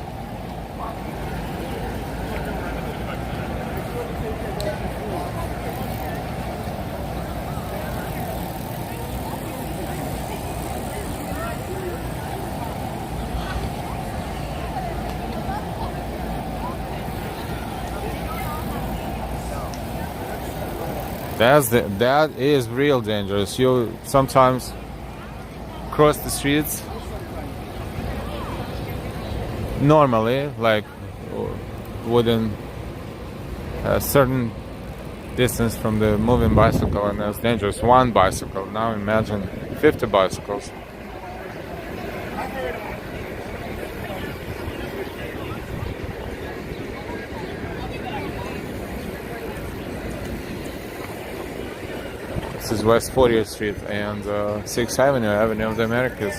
That is real dangerous. You sometimes cross the streets normally, like within a certain distance from the moving bicycle, and that's dangerous. One bicycle. Now imagine 50 bicycles. This is West 40th Street and 6th Avenue, Avenue of the Americas.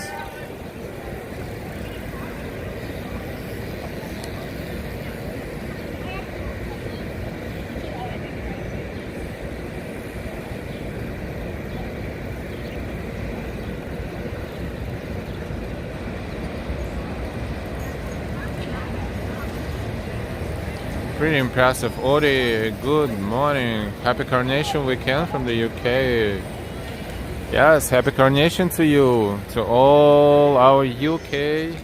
Pretty impressive. Odi, good morning. Happy Coronation weekend from the UK. Yes, happy Coronation to you, to all our UK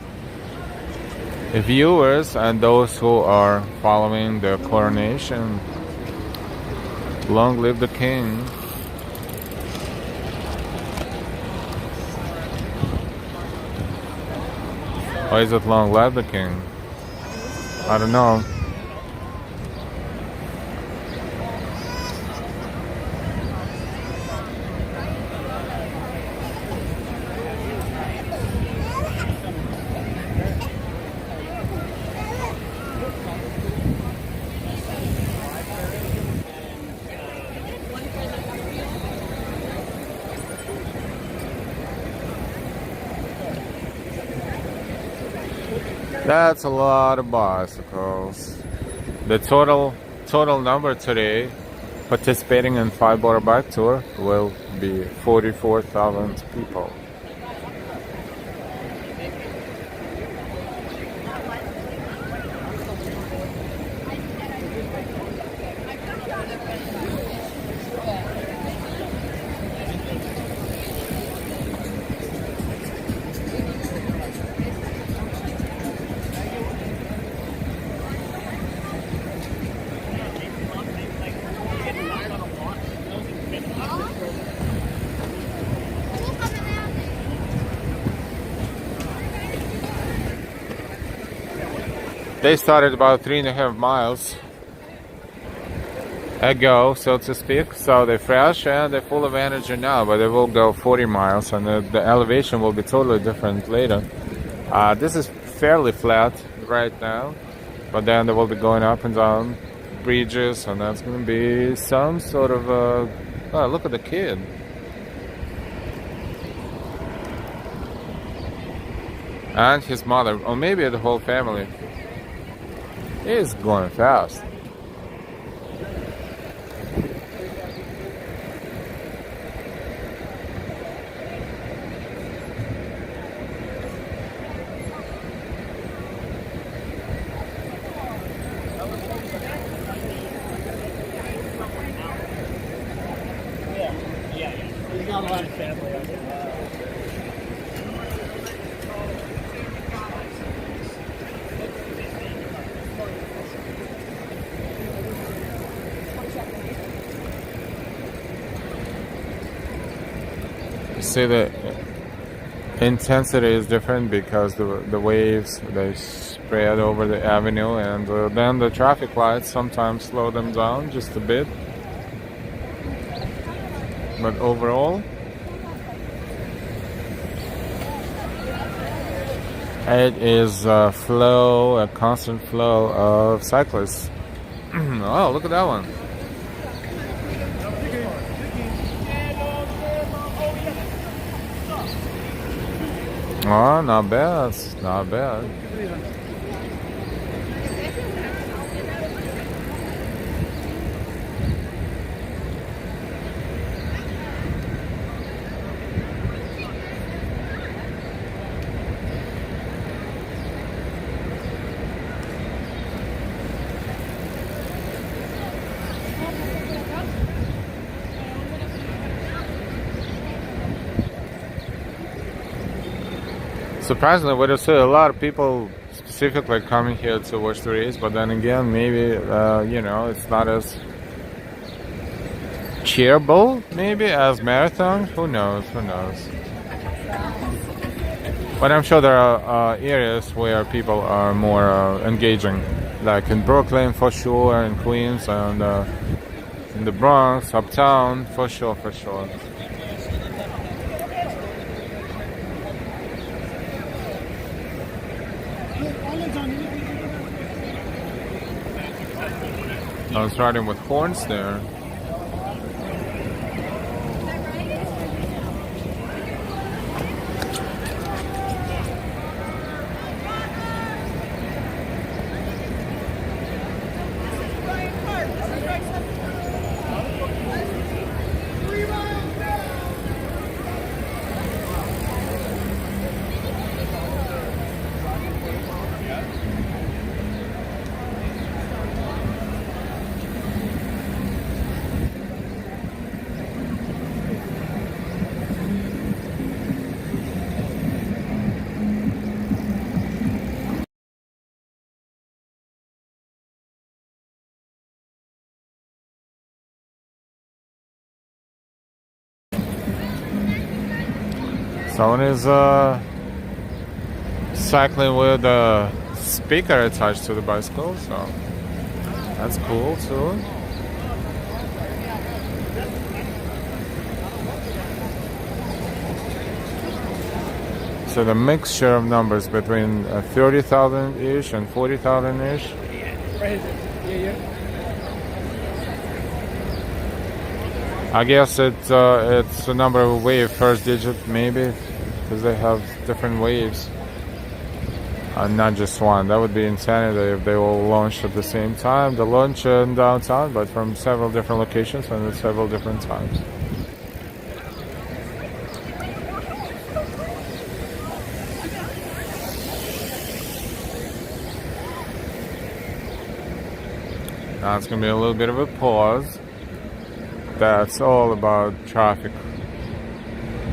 viewers and those who are following the coronation. Long live the King. Or is it long live the King? I don't know. That's a lot of bicycles. The total number today participating in Five Boro Bike Tour will be 44,000 people. They started about 3.5 miles ago, so to speak, so they're fresh and they're full of energy now, but they will go 40 miles and the elevation will be totally different later. This is fairly flat right now, but then they will be going up and down bridges, and that's going to be some sort of oh, look at the kid. And his mother, or maybe the whole family. It's going fast. There's not a lot of family out there. See, the intensity is different because the waves, they spread over the avenue, and then the traffic lights sometimes slow them down just a bit, but overall it is a constant flow of cyclists. Oh, look at that one. Oh, not bad, not bad. Surprisingly, we don't see a lot of people specifically coming here to watch the race, but then again, maybe, you know, it's not as cheerable, maybe, as marathon. Who knows? Who knows? But I'm sure there are areas where people are more engaging, like in Brooklyn for sure, in Queens, and in the Bronx, uptown for sure, for sure. I was riding with horns there. Someone is cycling with a speaker attached to the bicycle, so that's cool too. So the mixture of numbers between 30,000-ish and 40,000-ish. I guess it's a number of wave first digit maybe, because they have different waves, not just one. That would be insanity if they all launched at the same time. They launch in downtown, but from several different locations and at several different times. Now it's going to be a little bit of a pause. That's all about traffic.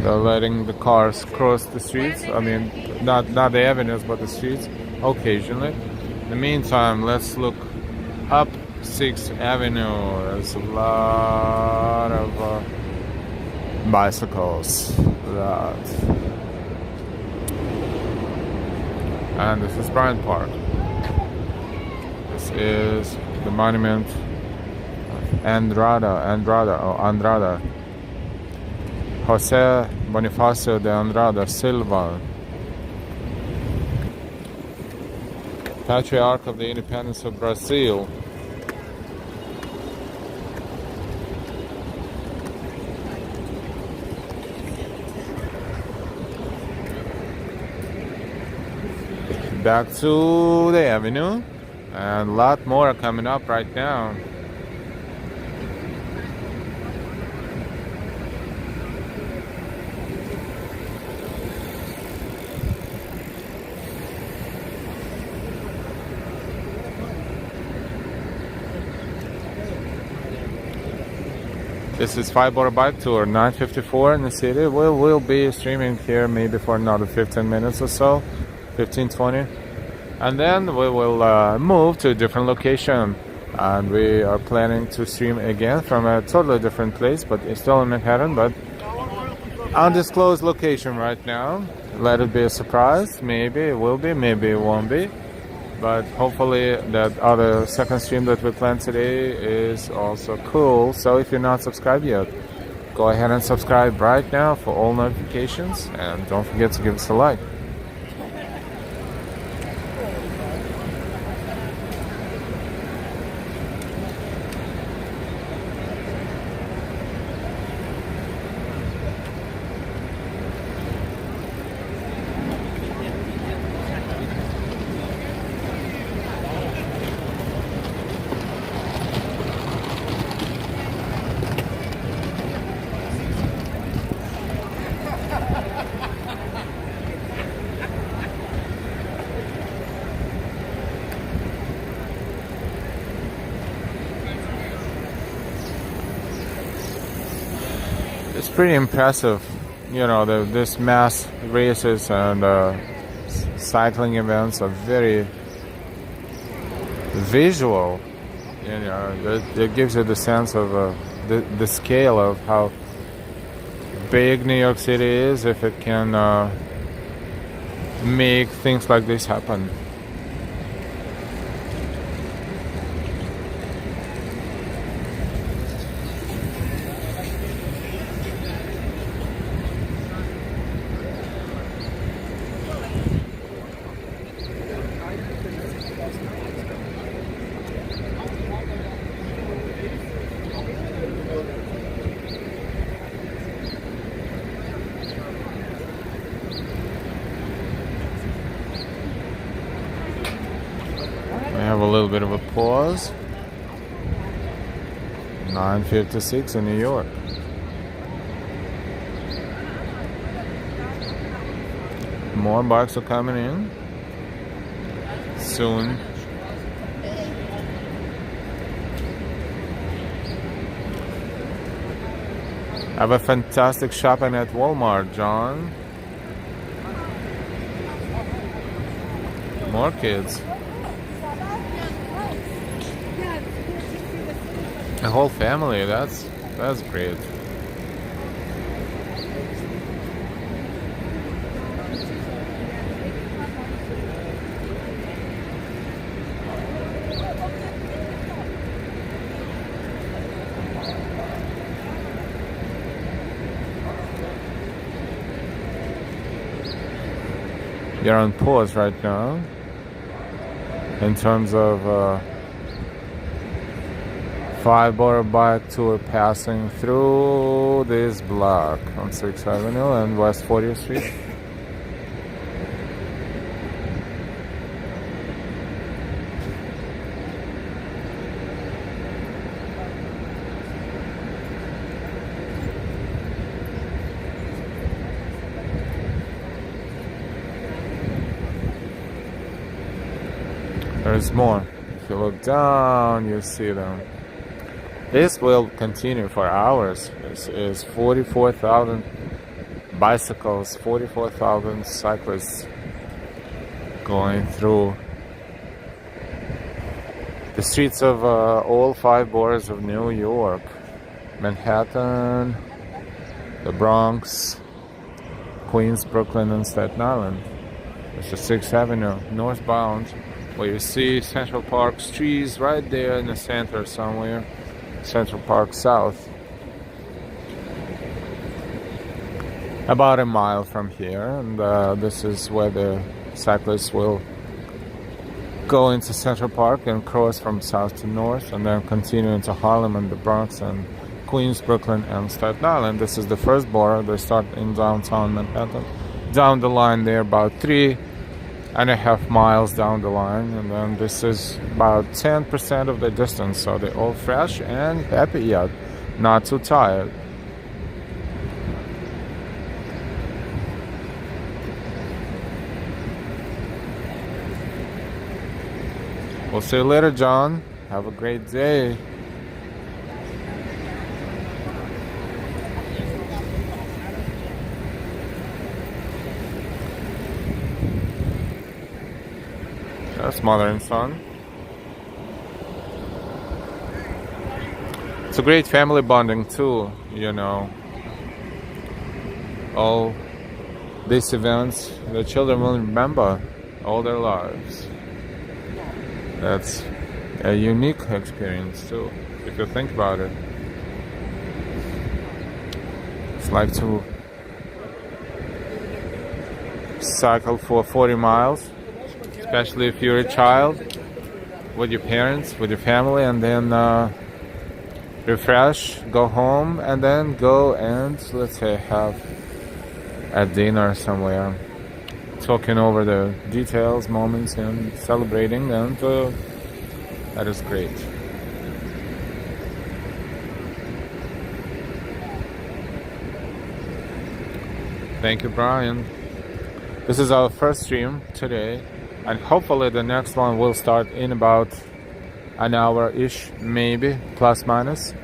They're letting the cars cross the streets. I mean, not the avenues, but the streets occasionally. In the meantime, let's look up 6th Avenue. There's a lot of bicycles. And this is Bryant Park. This is the monument Andrada, Jose Bonifacio de Andrada Silva, Patriarch of the Independence of Brazil. Back to the avenue, and a lot more are coming up right now. This is Five Boro Bike Tour, 9:54 in the city. We'll be streaming here maybe for another 15 minutes or so, 15-20. And then we will move to a different location. And we are planning to stream again from a totally different place, but it's still in Manhattan, but undisclosed location right now. Let it be a surprise. Maybe it will be, maybe it won't be. But hopefully that other second stream that we planned today is also cool. So if you're not subscribed yet, go ahead and subscribe right now for all notifications. And don't forget to give us a like. It's pretty impressive, you know, this mass races and cycling events are very visual. You know, it gives you the sense of the scale of how big New York City is if it can make things like this happen. Have a little bit of a pause. 9:56 in New York. More bikes are coming in soon. Have a fantastic shopping at Walmart, John. More kids. The whole family, that's great. You're on pause right now in terms of Five Boro Bike Tour passing through this block on 6th Avenue and West 40th Street. There's more. If you look down, you see them. This will continue for hours. This is 44,000 bicycles, 44,000 cyclists going through the streets of all 5 boroughs of New York. Manhattan, the Bronx, Queens, Brooklyn, and Staten Island. It's the 6th Avenue, northbound, where you see Central Park's trees right there in the center somewhere. Central Park South. About a mile from here, and this is where the cyclists will go into Central Park and cross from south to north, and then continue into Harlem and the Bronx and Queens, Brooklyn, and Staten Island. This is the first borough. They start in downtown Manhattan. Down the line, they're about 3.5 miles down the line, and then this is about 10% of the distance, so they're all fresh and happy yet, not too tired. We'll see you later, John. Have a great day. That's mother and son. It's a great family bonding too, you know. All these events, the children will remember all their lives. That's a unique experience too, if you think about it. It's like to cycle for 40 miles. Especially if you're a child, with your parents, with your family, and then refresh, go home, and then go and, let's say, have a dinner somewhere, talking over the details, moments, and celebrating, and that is great. Thank you, Brian. This is our first stream today. And hopefully the next one will start in about an hour-ish, maybe, plus minus.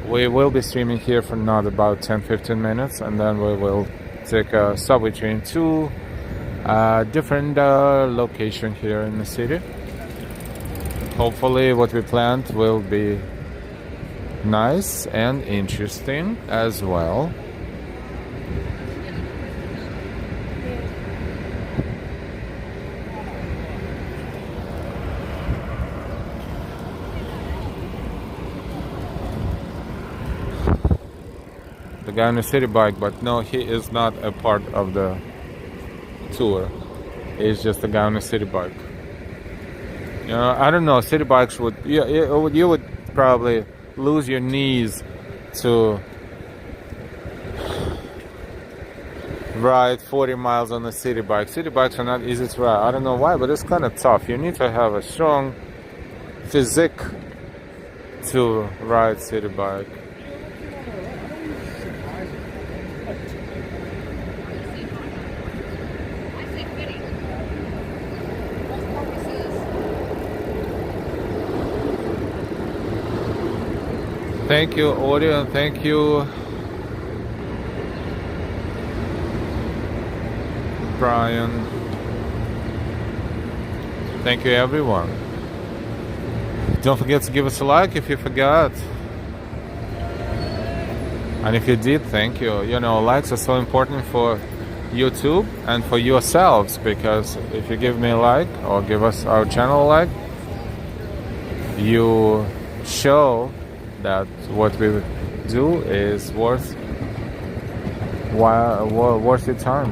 We will be streaming here for not about 10-15 minutes, and then we will take a subway train to different location here in the city. Hopefully what we planned will be nice and interesting as well. The guy on the city bike, but no, he is not a part of the tour. He's just a guy on a city bike. You know, I don't know. City bikes would you would probably lose your knees to ride 40 miles on a city bike. City bikes are not easy to ride. I don't know why, but it's kind of tough. You need to have a strong physique to ride city bike. Thank you, audio, and thank you, Brian. Thank you, everyone. Don't forget to give us a like if you forgot. And if you did, thank you. You know, likes are so important for YouTube and for yourselves, because if you give me a like or give us our channel a like, you show that what we do is worth your time,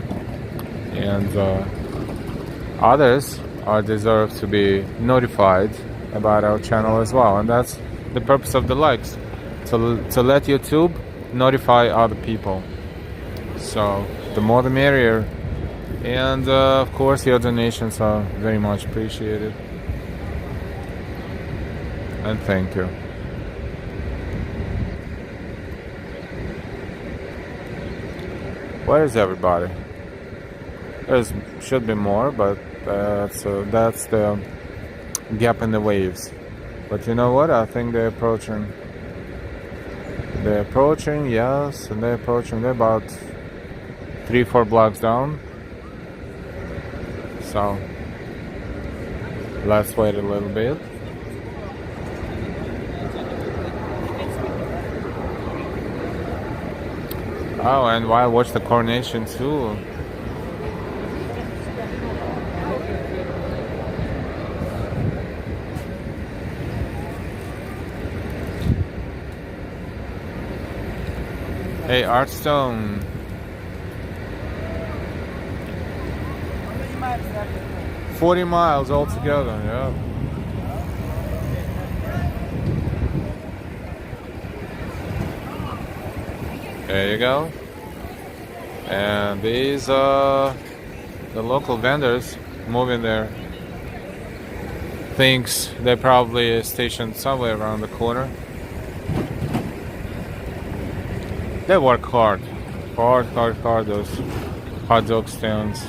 and others are deserve to be notified about our channel as well, and that's the purpose of the likes, to let YouTube notify other people. So the more the merrier, and of course your donations are very much appreciated, and thank you. Where is everybody? There should be more, but that's the gap in the waves. But you know what? I think they're approaching. They're approaching, yes, and they're approaching. They're about 3-4 blocks down. So let's wait a little bit. Oh, and why watch the coronation too? Hey, Artstone. $40 40 miles altogether, yeah. There you go. And these are the local vendors moving their things. They're probably stationed somewhere around the corner. They work hard. Hard, those hot dog stands.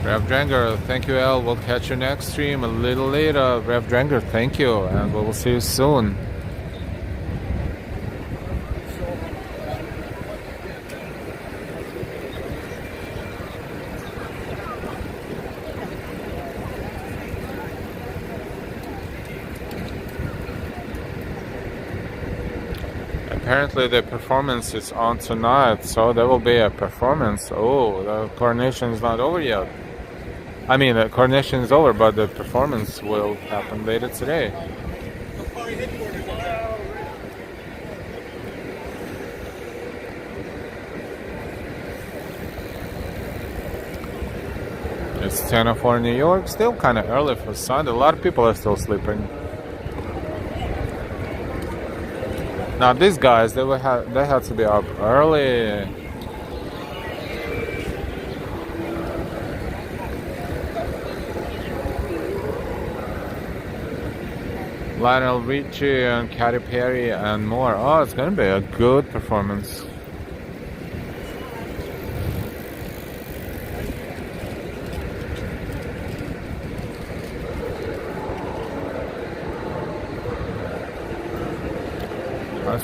Rev Dranger, thank you, Al. We'll catch you next stream a little later. Rev Dranger, thank you, and we will see you soon. Apparently the performance is on tonight, so there will be a performance. Oh, the coronation is not over yet. I mean, the coronation is over, but the performance will happen later today. It's 10:04 in New York. Still kind of early for Sunday. A lot of people are still sleeping. Now these guys, they had to be up early. Lionel Richie and Katy Perry and more. Oh, it's gonna be a good performance.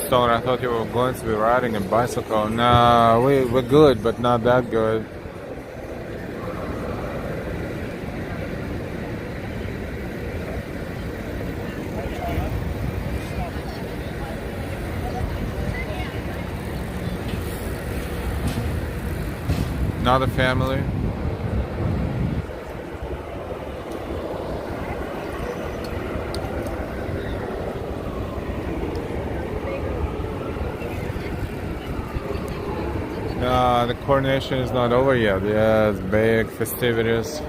Stone, I thought you were going to be riding a bicycle. Nah, we're good, but not that good. Not a family. The coronation is not over yet. Yes, big festivities.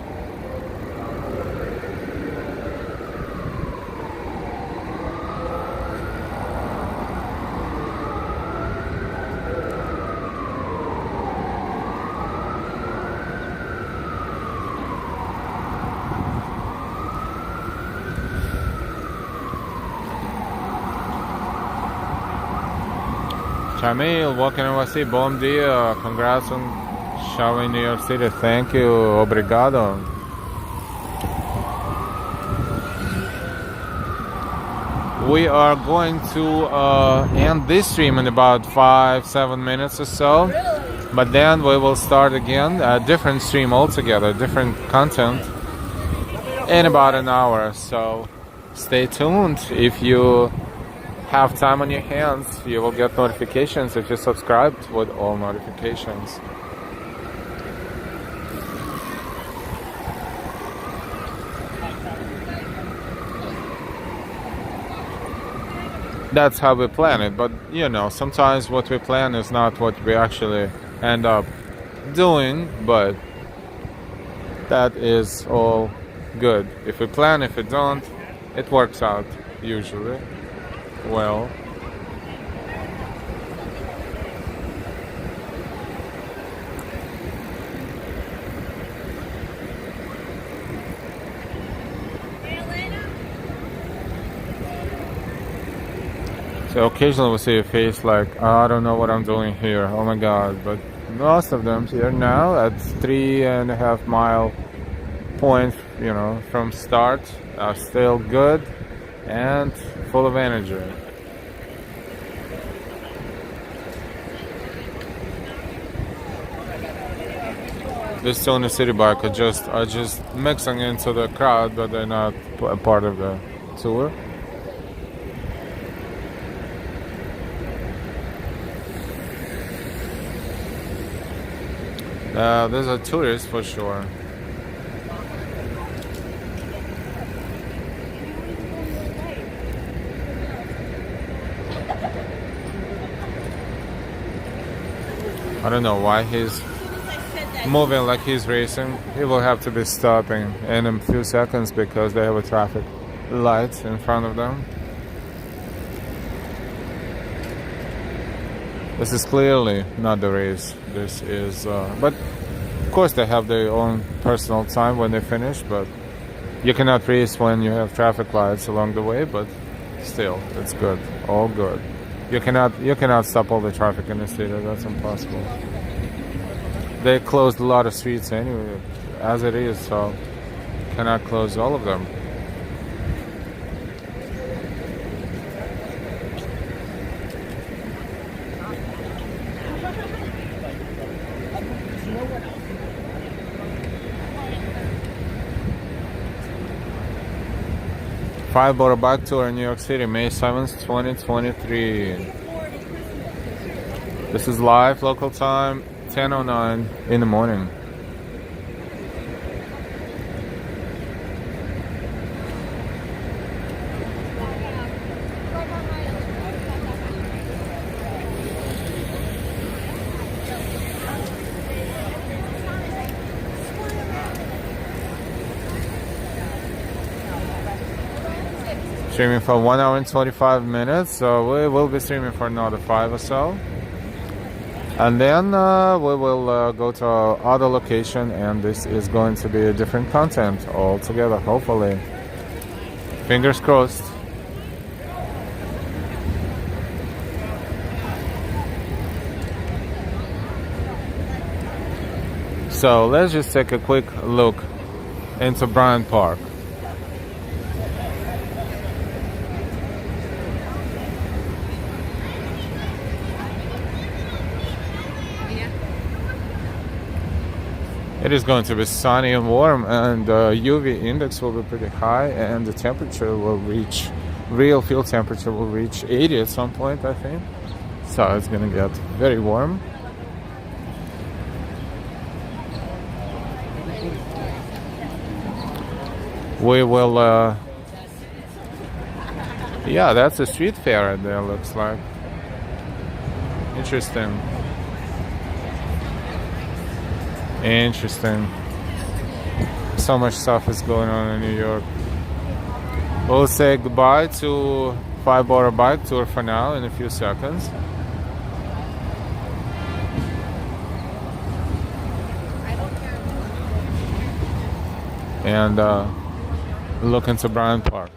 Jamil, walking NYC, bom dia, congrats on showing New York City, thank you, obrigado. We are going to end this stream in about 5-7 minutes or so, but then we will start again, a different stream altogether, different content, in about an hour, so stay tuned. If you have time on your hands, you will get notifications if you subscribed with all notifications. That's how we plan it, but you know, sometimes what we plan is not what we actually end up doing, but that is all good. If we plan, if we don't, it works out usually well. So occasionally we see a face like, oh, I don't know what I'm doing here, oh my god, but most of them here now at 3.5 mile point, you know, from start are still good and full of energy. This Tony City bike are just mixing into the crowd, but they're not a part of the tour. There's a tourist for sure. I don't know why he's moving like he's racing. He will have to be stopping in a few seconds because they have a traffic light in front of them. This is clearly not the race. This is, but of course they have their own personal time when they finish, but you cannot race when you have traffic lights along the way, but still, it's good, all good. You cannot stop all the traffic in the city. That's impossible. They closed a lot of streets anyway, as it is, so cannot close all of them. Five Boro Bike Tour in New York City, May 7th, 2023. This is live, local time, 10:09 in the morning. Streaming for 1 hour and 25 minutes, so we will be streaming for another 5 or so. And then we will go to our other location, and this is going to be a different content altogether, hopefully. Fingers crossed. So let's just take a quick look into Bryant Park. It is going to be sunny and warm, and the UV index will be pretty high, and the temperature will reach, real field temperature will reach 80 at some point, I think. So it's gonna get very warm. We will, yeah, that's a street fair right there, looks like. Interesting. Interesting. So much stuff is going on in New York. We'll say goodbye to Five Boro Bike Tour for now in a few seconds. And look into Bryant Park.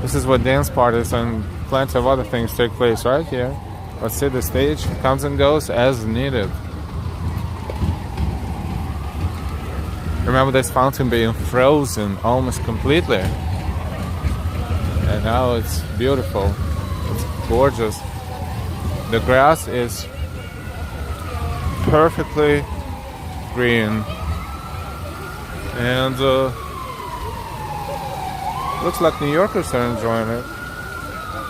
This is where dance parties and plenty of other things take place right here. Let's see, the stage comes and goes as needed. Remember this fountain being frozen almost completely. And now it's beautiful. It's gorgeous. The grass is perfectly green. And looks like New Yorkers are enjoying it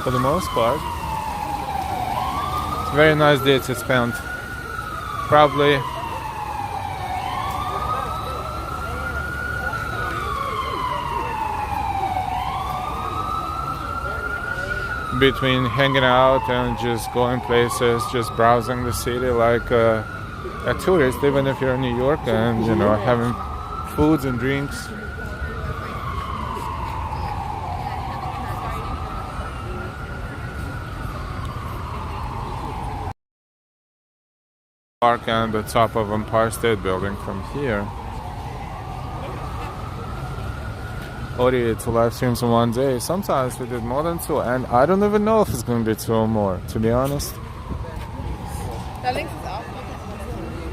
for the most part. It's a very nice day to spend. Probably between hanging out and just going places, just browsing the city like a tourist, even if you're in New York, and you know, having foods and drinks. Park and the top of Empire State Building from here. Already 2 live streams in one day. Sometimes we did more than 2, and I don't even know if it's going to be 2 or more, to be honest.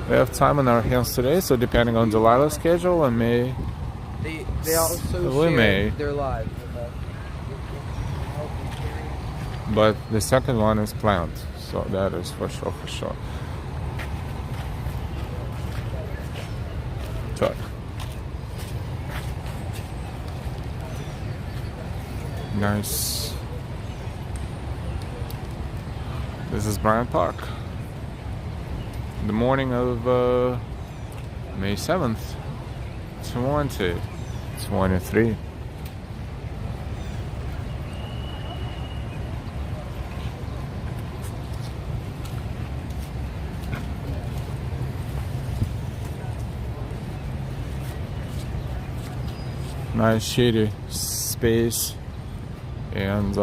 We have time on our hands today, so depending on Delilah's schedule, we may. They also share their live. But the second one is planned, so that is for sure, for sure. So. Nice. This is Bryant Park. The morning of May 7th, 2023. Nice shady space, and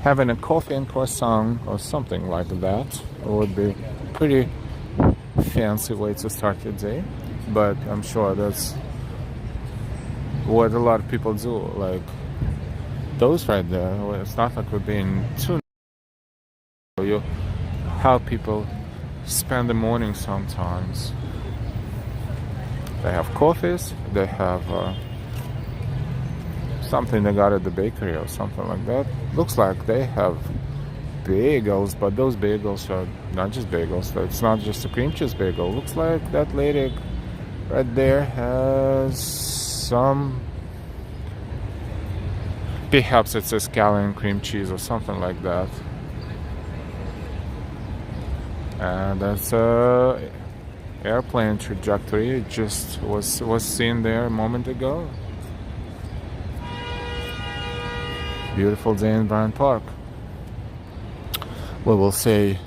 having a coffee and croissant or something like that would be pretty fancy way to start your day, but I'm sure that's what a lot of people do, like those right there. It's not like we're being too how people spend the morning sometimes. They have coffees, they have something they got at the bakery or something like that. Looks like they have bagels, but those bagels are not just bagels. It's not just a cream cheese bagel. Looks like that lady right there has some, perhaps it's a scallion cream cheese or something like that. And that's airplane trajectory just was seen there a moment ago. Beautiful day in Bryant Park. We will say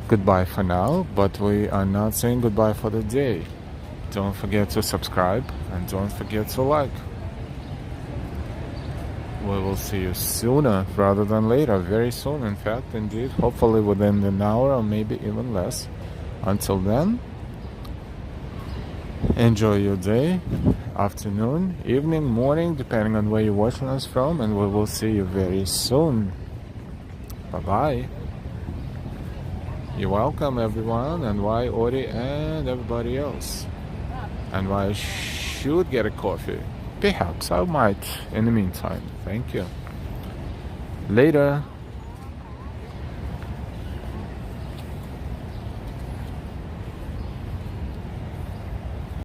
goodbye for now, but we are not saying goodbye for the day. Don't forget to subscribe and don't forget to like. We will see you sooner rather than later, very soon in fact, indeed, hopefully within an hour or maybe even less. Until then, enjoy your day, afternoon, evening, morning, depending on where you're watching us from, and we will see you very soon. Bye-bye. You're welcome, everyone, and why, Ori, and everybody else. and why I should get a coffee. Perhaps I might in the meantime. Thank you. Later.